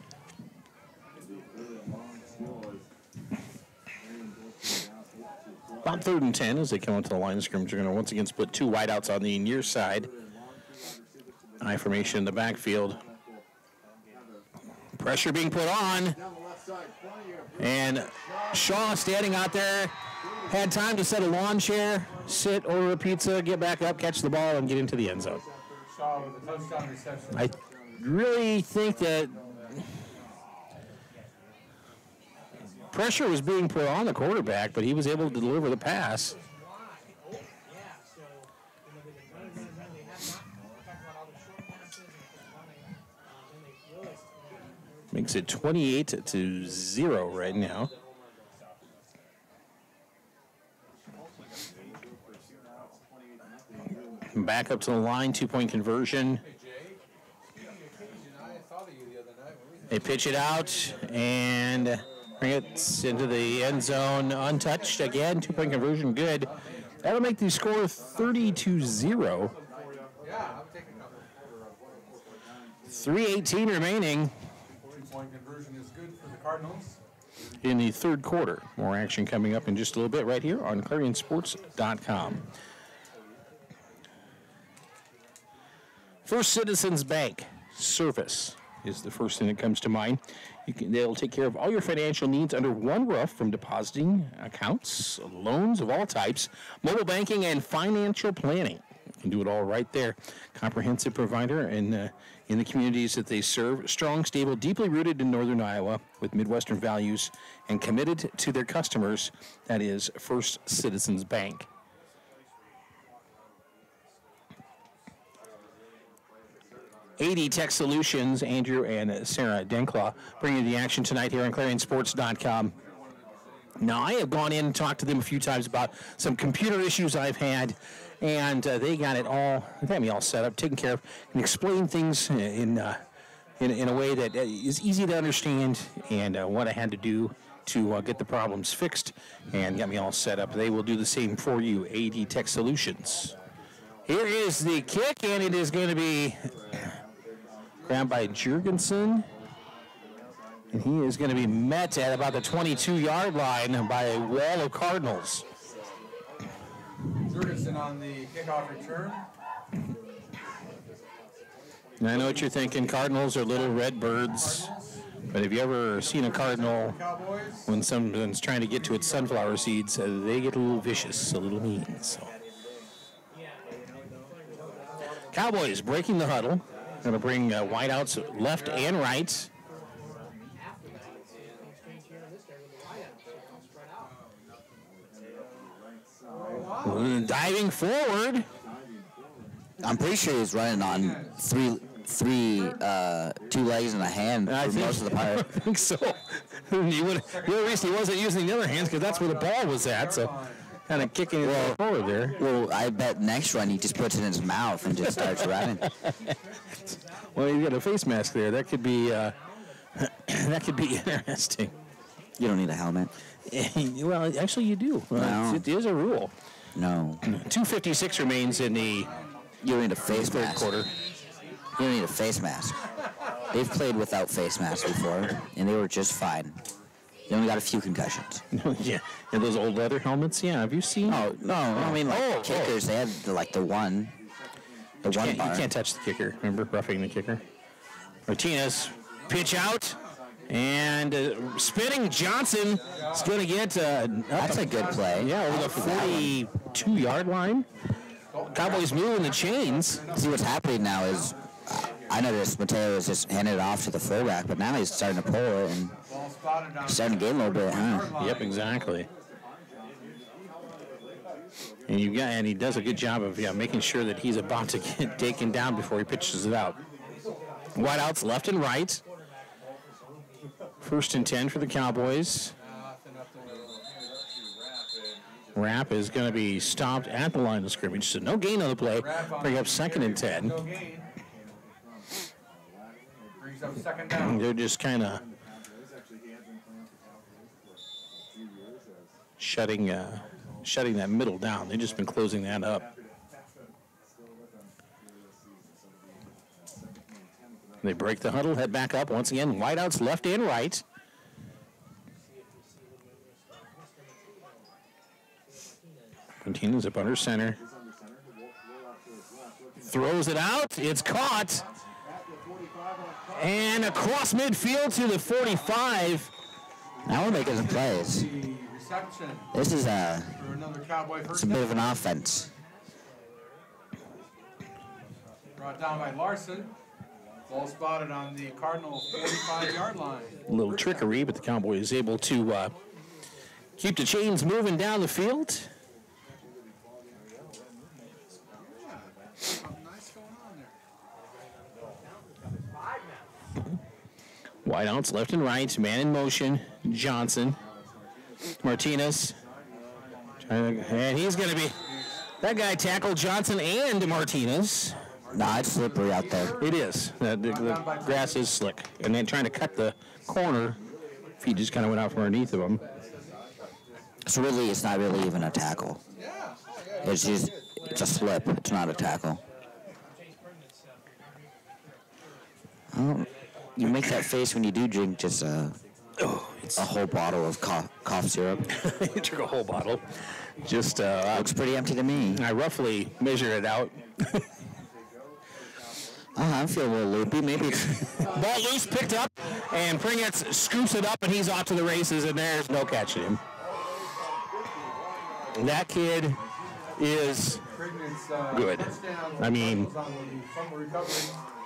About 3rd and 10 as they come up to the line of scrimmage. They're going to once again split 2 wideouts on the near side. I formation in the backfield. Pressure being put on. And Shaw standing out there. Had time to set a lawn chair, sit, order a pizza, get back up, catch the ball, and get into the end zone. Shaw with a touchdown reception. I really think that pressure was being put on the quarterback, but he was able to deliver the pass. Makes it 28-0 right now. Back up to the line, 2-point conversion. They pitch it out and bring it into the end zone untouched again. 2-point conversion, good. That'll make the score 30-0. 3:18 remaining. 2-point conversion is good for the Cardinals. In the 3rd quarter. More action coming up in just a little bit right here on Clarion-Sports.com. First Citizens Bank service is the first thing that comes to mind. They'll take care of all your financial needs under one roof, from depositing accounts, loans of all types, mobile banking, and financial planning. You can do it all right there. Comprehensive provider in the communities that they serve. Strong, stable, deeply rooted in northern Iowa with Midwestern values and committed to their customers. That is First Citizens Bank. AD Tech Solutions, Andrew and Sarah Denclaw, bringing the action tonight here on Clarion-Sports.com. Now, I have gone in and talked to them a few times about some computer issues I've had, and they got me all set up, taken care of, and explained things in a way that is easy to understand, and what I had to do to get the problems fixed, and got me all set up. They will do the same for you, AD Tech Solutions. Here is the kick, and it is going to be grabbed by Jurgensen, and he is going to be met at about the 22-yard line by a wall of Cardinals. Jurgensen on the kickoff return. And I know what you're thinking. Cardinals are little red birds, but have you ever seen a cardinal when someone's trying to get to its sunflower seeds? They get a little vicious, a little mean. So. Cowboys breaking the huddle. Going to bring wideouts left and right. Diving forward. I'm pretty sure he's running on two legs and a hand for most of the part. I think so. The only reason he wasn't using the other hands because that's where the ball was at. So kind of kicking it forward there. Well, I bet next run he just puts it in his mouth and just starts running. Well, you got a face mask there. That could be that could be interesting. You don't need a helmet. Well, actually, you do. No. It is a rule. No. 2:56 remains in the You don't need a face third mask. quarter. You don't need a face mask. They've played without face masks before, and they were just fine. They only got a few concussions. Yeah, those old leather helmets. Yeah, have you seen? Oh, no, I mean, like, kickers, they have, the one You bar. can't touch the kicker. Remember, roughing the kicker. Martinez, pitch out, and spinning Johnson is going to get. That's a good play. Yeah, over the 42-yard line. Cowboys moving the chains. See, what's happening now is, I noticed Mateo was just handed it off to the fullback, but now he's starting to pull it and Ball spotted on starting to get a little bit. Yep, exactly. And he does a good job of making sure that he's about to get taken down before he pitches it out. Wideouts left and right. 1st and 10 for the Cowboys. Rapp is going to be stopped at the line of scrimmage, so no gain on the play. Bring up 2nd and 10. no gain. Brings up second down. They're just kind of shutting that middle down. They've just been closing that up. They break the huddle, head back up once again. Wideouts left and right. Martinez up under center. Throws it out. It's caught. And across midfield to the 45. Now we're making some plays. The reception This is for another Cowboy it's first a bit down. of an offense. Brought down by Larson. Ball spotted on the Cardinal 45-yard line. A little trickery, but the Cowboys is able to keep the chains moving down the field. Something nice going on there. Wideouts left and right, man in motion. Johnson, Martinez, and he's going to be. That guy tackled Johnson and Martinez. Nah, it's slippery out there. It is. The grass is slick, and then trying to cut the corner. Feet just kind of went out from underneath of him. So really, it's not really even a tackle. It's just it's a slip. It's not a tackle. You make that face when you do drink just a whole bottle of cough syrup. He took a whole bottle. Just Looks pretty empty to me. I roughly measured it out. I'm feeling a little loopy. Maybe it's Ball loose, picked up, and Pringetz scoops it up, and he's off to the races, and there's no catching him. That kid is good. I mean,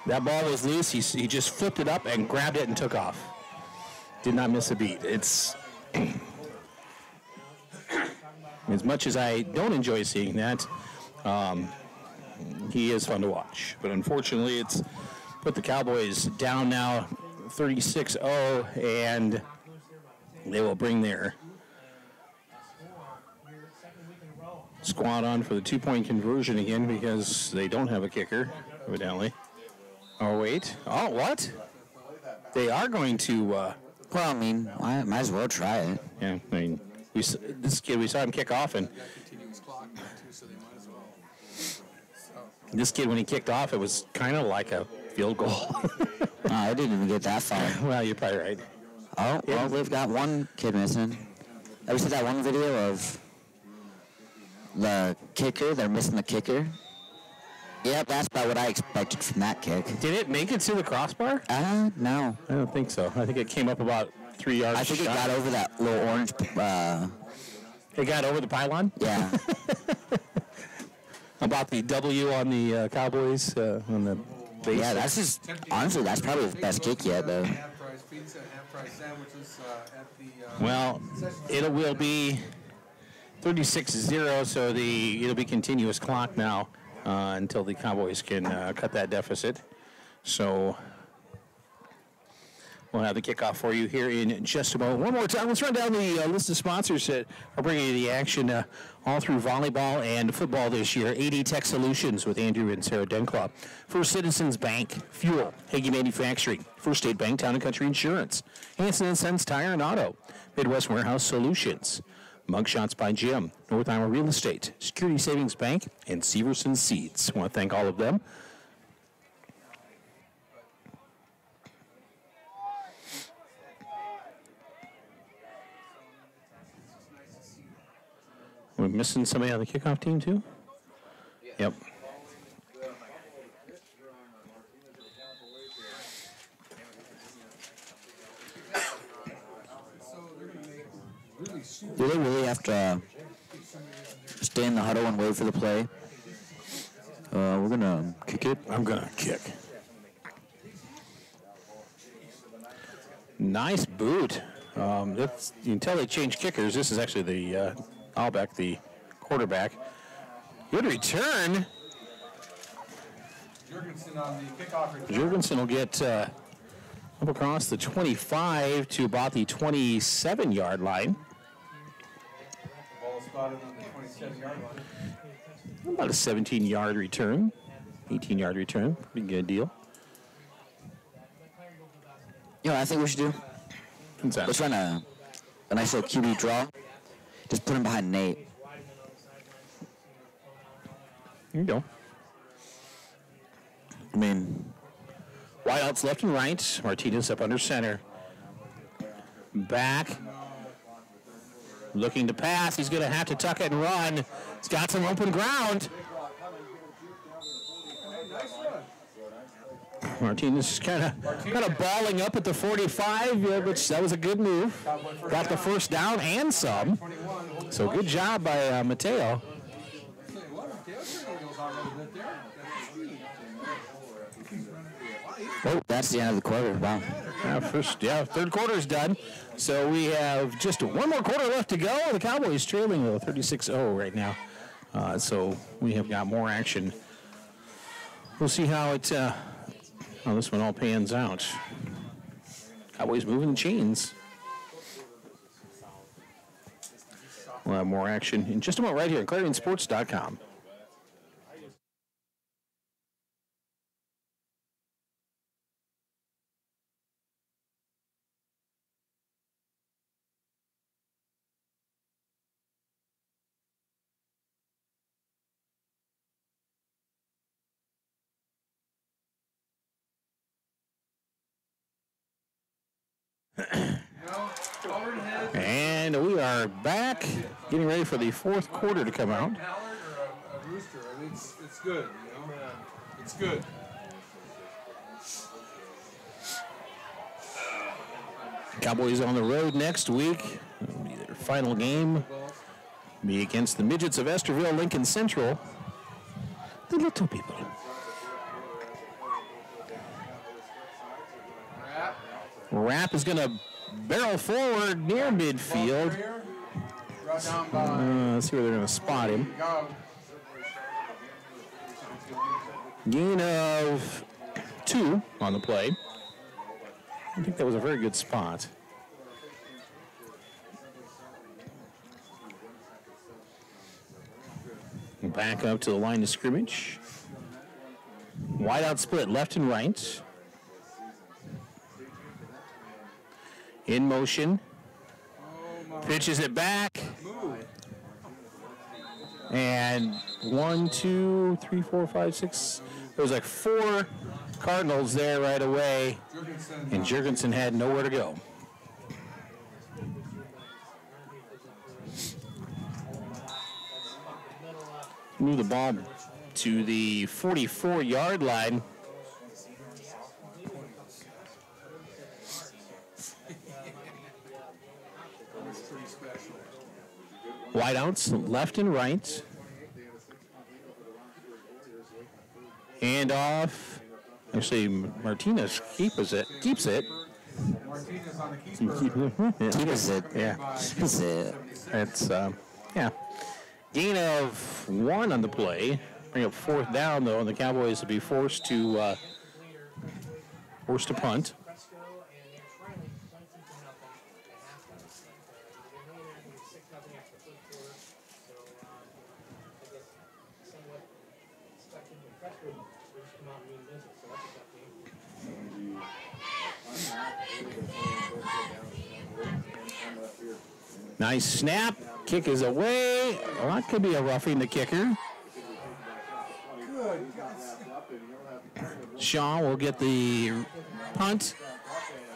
that ball was loose. He just flipped it up and grabbed it and took off. Did not miss a beat. It's as much as I don't enjoy seeing that, he is fun to watch. But unfortunately, it's put the Cowboys down now 36-0, and they will bring their squad on for the two-point conversion again because they don't have a kicker, evidently. Oh, wait. Oh, what? They are going to... well. I mean, I might as well try it. yeah, I mean, this kid, we saw him kick off, and this kid, when he kicked off, it was kind of like a field goal. I didn't even get that far. Well, you're probably right. Oh, well, we've got one kid missing. Have you seen that one video of the kicker? They're missing the kicker. Yep, that's about what I expected from that kick. Did it make it to the crossbar? No. I don't think so. I think it came up about 3 yards. I think it got over that little orange, It got over the pylon? yeah. About the W on the Cowboys on the base. Yeah, that's just, honestly, that's probably the best kick yet, though. Half-price pizza and half-price sandwiches at the... Well, it will be 36-0, so it'll be continuous clock now until the Cowboys can cut that deficit. So We'll have the kickoff for you here in just a moment. One more time, let's run down the list of sponsors that are bringing you the action all through volleyball and football this year. AD Tech Solutions with Andrew and Sarah Denclaw. First Citizens Bank, Fuel, Hagee Manufacturing, First State Bank, Town & Country Insurance, Hanson & Sons Tire and Auto, Midwest Warehouse Solutions, Mugshots by Jim, North Iowa Real Estate, Security Savings Bank, and Severson Seeds. I want to thank all of them. We're missing somebody on the kickoff team, too? Yep. Do they really have to stay in the huddle and wait for the play? We're going to kick it. I'm going to kick. Nice boot. That's, you can tell they changed kickers. This is actually the Albeck, the quarterback. Good return. Jurgensen on the kickoff return. Jurgensen will get up across the 25 to about the 27-yard line. Ball spotted on the 27-yard line. About a 17-yard return, 18-yard return. Pretty good deal. You know what I think we should do? What's that? Let's run a nice little QB draw. Just put him behind Nate. Here you go. I mean, Wideouts left and right. Martinez up under center. Back. Looking to pass. He's going to have to tuck it and run. He's got some open ground. Martinez is kind of balling up at the 45, which that was a good move. Got the first down and some. So good job by Mateo. oh, that's the end of the quarter. Wow. Third quarter's done. So we have just one more quarter left to go. The Cowboys trailing 36-0 right now. So we have got more action. We'll see how this one all pans out. Cowboys moving the chains. We'll have more action in just a moment right here at ClarionSports.com. And we are back, getting ready for the fourth quarter to come out. A rooster. I mean, it's good, you know? It's good. Cowboys on the road next week. It'll be their final game. Be against the Midgets of Esterville, Lincoln Central. The little people. Rapp is going to barrel forward near midfield. Let's see where they're going to spot him. Gain of 2 on the play. I think that was a very good spot. Back up to the line of scrimmage. Wide out split left and right. In motion. Pitches it back. And 1, 2, 3, 4, 5, 6. There was like 4 Cardinals there right away. And Jurgensen had nowhere to go. Move the ball to the 44-yard line. Wideouts left and right. Hand off. Actually, Martinez keeps it. Martinez on the keeper. Keeps it. Yeah. Keeps it. It's, yeah. Gain of 1 on the play. Bring up 4th down, though, and the Cowboys will be forced to punt. Presswood just come out and mean business, so that's a tough game. Nice snap. Kick is away. Well, that could be a roughing the kicker. Shaw will get the punt,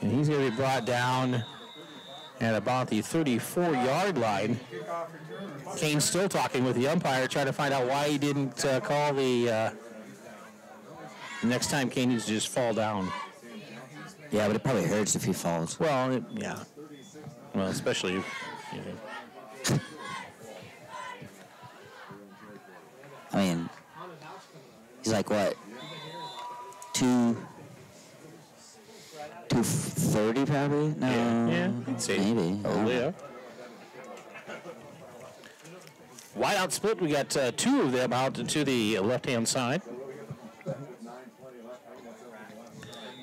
and he's going to be brought down at about the 34-yard line. Kane's still talking with the umpire, trying to find out why he didn't call the next time Kane needs to just fall down. Yeah, but it probably hurts if he falls. Well, yeah. Well, especially if, you know. I mean, he's like, what, 230 probably? No, Yeah, I'd say maybe. yeah. Wide out split. We got two of them out to the left-hand side.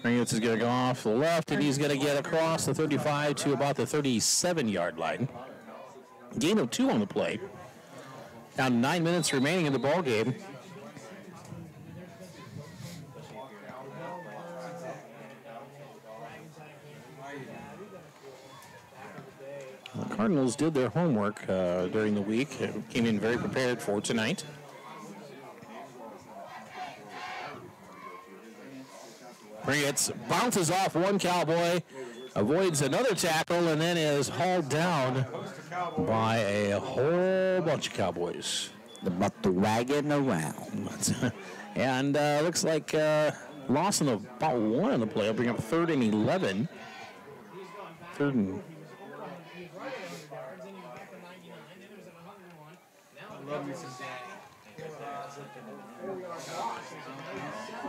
Ringwitz is going to go off the left, and he's going to get across the 35 to about the 37-yard line. Gain of 2 on the play. Down 9 minutes remaining in the ball game. The Cardinals did their homework during the week. Came in very prepared for tonight. Ringwitz bounces off one Cowboy, avoids another tackle, and then is hauled down by a whole bunch of Cowboys. About to wagon around. And looks like loss in about 1 on the play. I'll bring up 3rd and 11. 3rd and...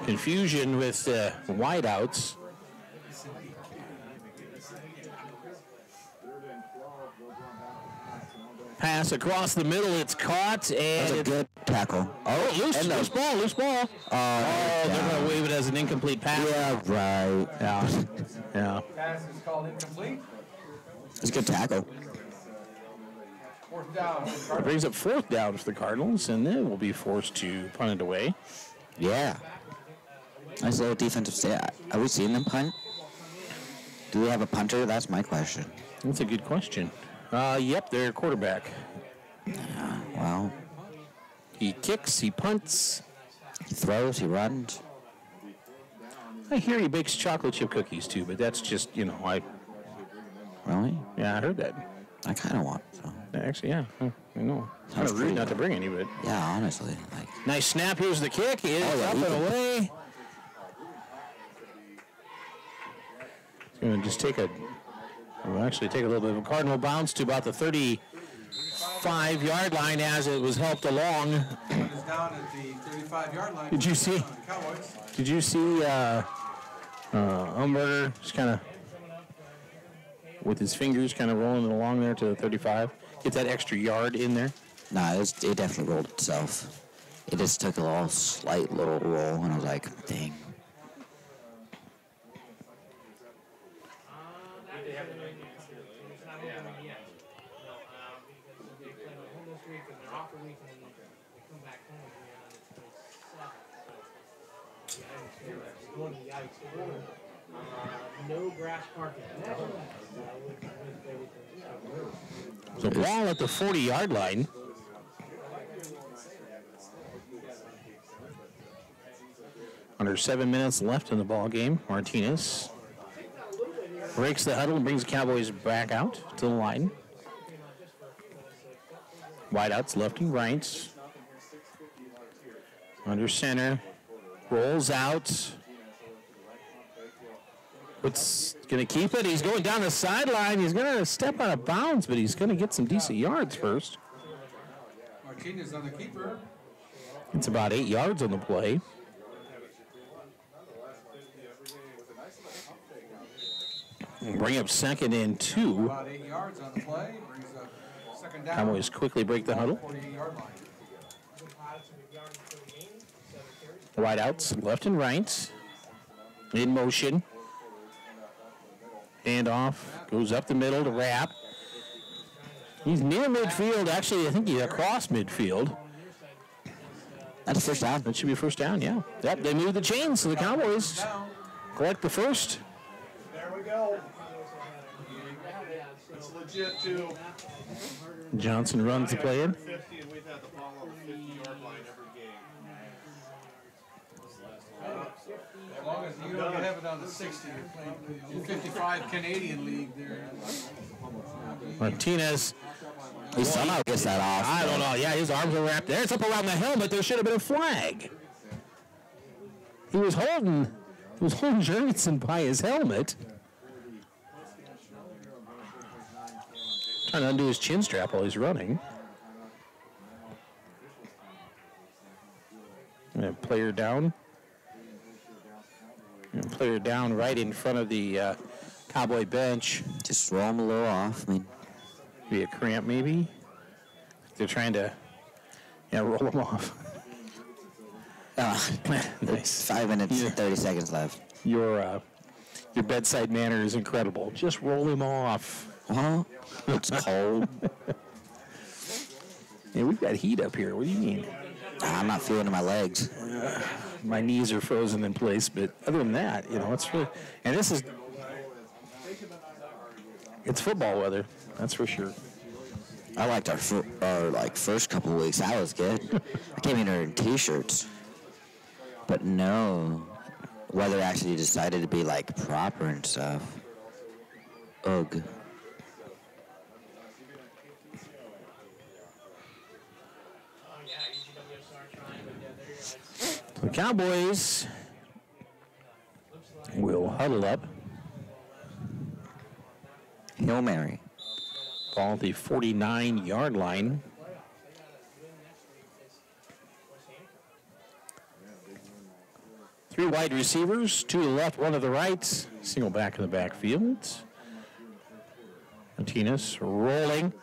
Confusion with wideouts. Pass across the middle, it's caught, and That's a good tackle. oh, loose ball. Oh, they're going to wave it as an incomplete pass. Yeah, right. Yeah. Pass is called incomplete. It's a good tackle. 4th down. It brings up 4th down for the Cardinals, and then we'll be forced to punt it away. Yeah. Nice little defensive stay. Are we seeing them punt? Do we have a punter? That's my question. That's a good question. Yep, they're quarterback. Well, He kicks, he punts. he throws, he runs. I hear he bakes chocolate chip cookies too, but that's just, Really? I heard that. I kind of want some. Actually, yeah, I know. It's kind Sounds of rude pretty not to bring any, but. Yeah, honestly. Like, Nice snap, here's the kick. It is up and away. It's going to just take a little bit of a Cardinal bounce to about the 35-yard line as it was helped along. Is down at the 35-yard line. Did you see? Cowboys. Did you see Umberger just kind of with his fingers kind of rolling it along there to the 35? Get that extra yard in there. nah, it definitely rolled itself. It just took a slight little roll, and I was like, dang. No grass parking. So ball at the 40-yard line. Under 7 minutes left in the ball game. Martinez breaks the huddle and brings the Cowboys back out to the line. Wideouts left and right. Under center. Rolls out. It's going to keep it. He's going down the sideline. He's going to step out of bounds, but he's going to get some decent yards first. Martinez on the keeper. It's about 8 yards on the play. Bring up 2nd and 2. About 8 yards on the play. Brings up 2nd down. Cowboys quickly break the huddle. 48-yard line. Wideouts left and right. In motion. Handoff. Goes up the middle to Rapp. He's near midfield. Actually, I think he's across midfield. That's a first down. That should be first down, yeah. Yep, they moved the chains, so the Cowboys collect the first. There we go. It's legit, too. Johnson runs the play in. 50, and we've had the ball on the 50-yard line every game. As long as you don't have it on the 60, you're playing 55 Canadian League there. Martinez. He somehow gets that off. I don't know. Yeah, his arms are wrapped there. It's up around the helmet. There should have been a flag. He was holding Jurgensen by his helmet. Trying to undo his chin strap while he's running. And player down. And player down right in front of the Cowboy bench. Just roll him a little off. I mean, Be a cramp, maybe. They're trying to, roll him off. Nice. 5 minutes and 30 seconds left. Your bedside manner is incredible. Just roll him off. Well, it's cold. Yeah, we've got heat up here. What do you mean? I'm not feeling in my legs. My knees are frozen in place, but other than that, it's really. And it's football weather. That's for sure. I liked our first couple of weeks. That was good. I came in here in t-shirts, but no, weather actually decided to be like proper and stuff. Ugh. The Cowboys will huddle up. Hail Mary. Ball at the 49-yard line. Three wide receivers, two to the left, one to the right. Single back in the backfield. Martinez rolling.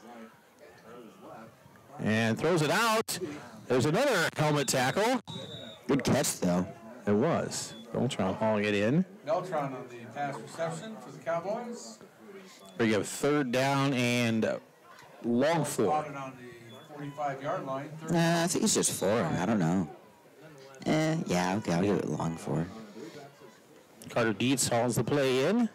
And throws it out. There's another helmet tackle. Good catch, though. It was. Beltran hauling it in. Beltran on the pass reception for the Cowboys. We have third down and long four. Spotted on the 45-yard line. I think it's just 4. I don't know. Yeah, okay, I'll give it long 4. Carter Dietz hauls the play in.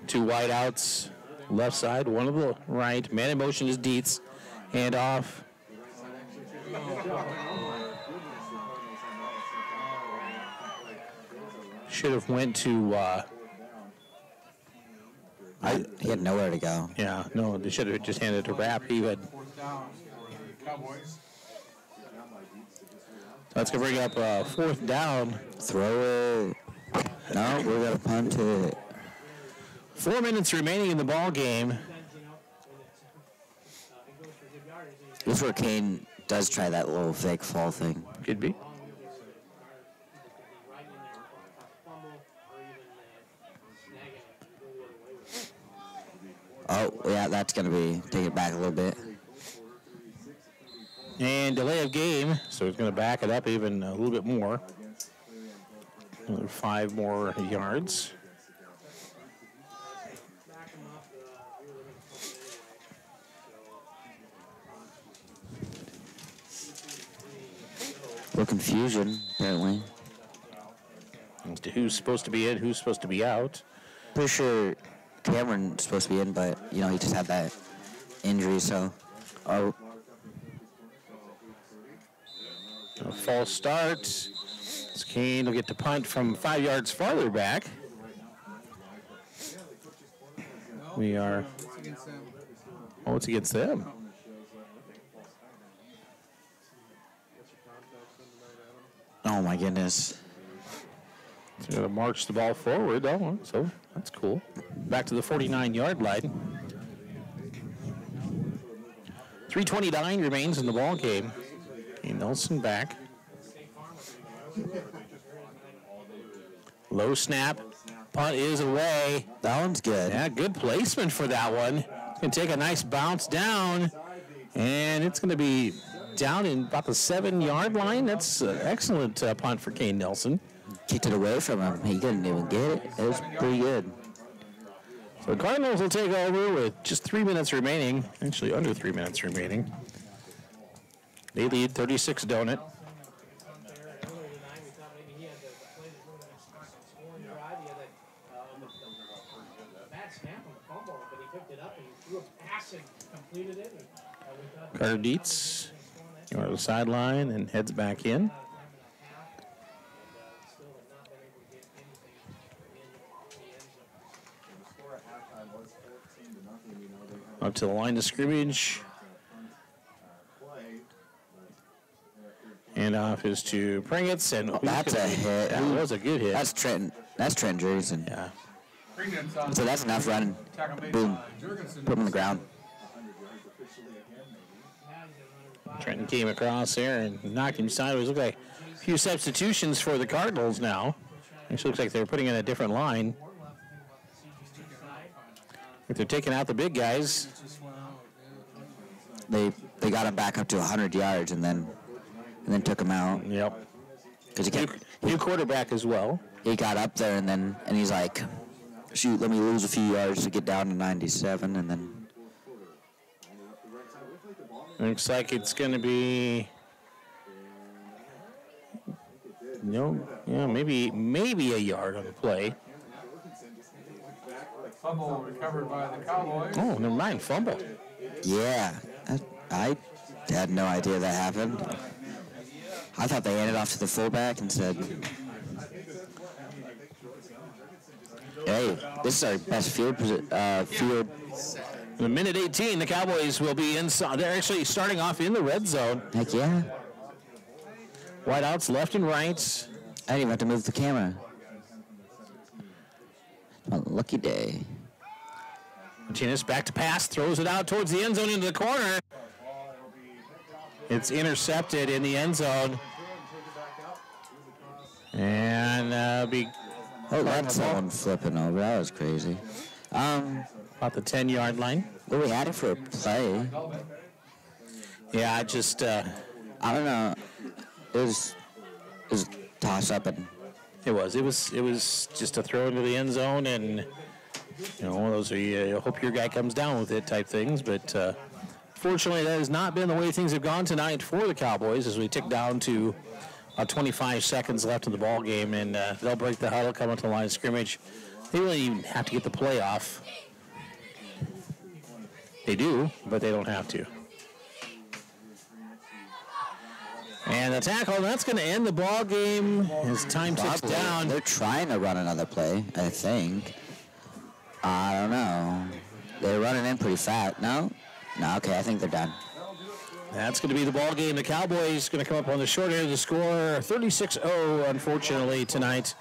Two wideouts, left side, one to the right. Man in motion is Dietz. Hand off. Should have went to. He had nowhere to go. Yeah, no, they should have just handed it to Rapp. He had. Fourth down for the Cowboys. That's going to bring up fourth down. Throw it. No, we're going to punt it. 4 minutes remaining in the ball game. This is where Kane does try that little fake fall thing. Could be. Oh, yeah, that's going to be, take it back a little bit. And delay of game, so it's going to back it up even a little bit more. Another 5 more yards. A little confusion, apparently. As to who's supposed to be in, who's supposed to be out. Pretty sure Cameron's supposed to be in, but, he just had that injury, so. Oh. A false start. Kane will get to punt from 5 yards farther back. We are. Oh, it's against them. Oh, my goodness. So going to march the ball forward. Oh, so that's cool. Back to the 49-yard line. 3:29 remains in the ball game. Nelson back. Low snap. Punt is away. That one's good. Yeah, good placement for that one. It's going to take a nice bounce down. And it's going to be down in about the 7-yard line. That's an excellent punt for Kane Nelson. Kicked it away from him. He couldn't even get it. It was pretty good. The Cardinals will take over with just 3 minutes remaining. Actually, under 3 minutes remaining. They lead 36 Donut. Carter Dietz on the sideline and heads back in. Up to the line of scrimmage. And off is to Pringetz, and that's a hit. That was a good hit. That's Trent Jurgensen. Yeah. So that's enough running. Boom. Put him on the ground. Trenton came across there and knocked him sideways. Look like a few substitutions for the Cardinals now. Actually looks like they're putting in a different line. If they're taking out the big guys. They got him back up to 100 yards and then took him out. Yep. Because he kept new quarterback as well. He got up there and he's like, shoot, let me lose a few yards to get down to 97, and then. Looks like it's going to be. Maybe a yard on the play. Fumble recovered by the Cowboys. Oh, never mind, fumble. Yeah, I had no idea that happened. I thought they handed off to the fullback and said, hey, this is our best field. In a minute 18, the Cowboys will be inside. They're actually starting off in the red zone. Heck yeah. Wideouts left and right. I didn't even have to move the camera. A lucky day. Martinez back to pass, throws it out towards the end zone into the corner. It's intercepted in the end zone. And that's someone flipping over. That was crazy. About the 10-yard line. Well, we had it for a play. Yeah, I just I don't know. It was toss up and. It was just a throw into the end zone, and one of those you hope your guy comes down with it type things. But fortunately, that has not been the way things have gone tonight for the Cowboys as we tick down to 25 seconds left in the ball game, and they'll break the huddle, come up to the line of scrimmage. They really even have to get the play off. They do, but they don't have to. And the tackle, that's going to end the ball game as time ticks down. They're trying to run another play, I think. I don't know. They're running in pretty fast. No, okay, I think they're done. That's going to be the ball game. The Cowboys going to come up on the short end of the score. 36-0, unfortunately, tonight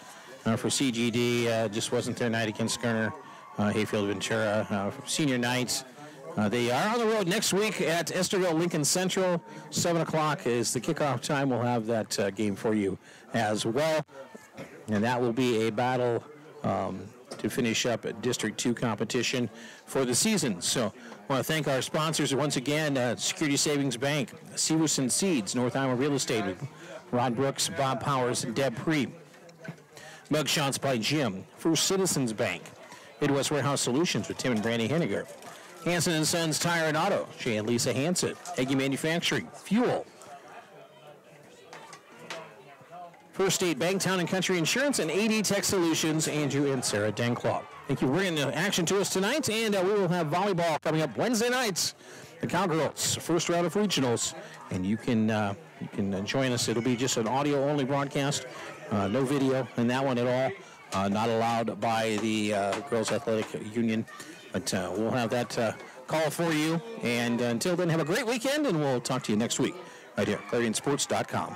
for CGD. Just wasn't their night against Garner, Hayfield, Ventura. Senior night. They are on the road next week at Esterville Lincoln Central. 7 o'clock is the kickoff time. We'll have that game for you as well. And that will be a battle to finish up District 2 competition for the season. So I want to thank our sponsors once again, Security Savings Bank, Severson Seeds, North Iowa Real Estate, Rod Brooks, Bob Powers, and Deb Pree. Mugshots by Jim, First Citizens Bank, Midwest Warehouse Solutions with Tim and Brandy Henniger, Hanson & Sons Tire and Auto, Jay and Lisa Hanson, Eggy Manufacturing, Fuel, First State Bank, Town and Country Insurance, and AD Tech Solutions, Andrew and Sarah Denclaw. Thank you for bringing the action to us tonight, and we will have volleyball coming up Wednesday nights. The Cowgirls, first round of regionals, and you can join us. It'll be just an audio-only broadcast, no video in that one at all. Not allowed by the Girls Athletic Union. But we'll have that call for you. And until then, have a great weekend, and we'll talk to you next week right here at ClarionSports.com.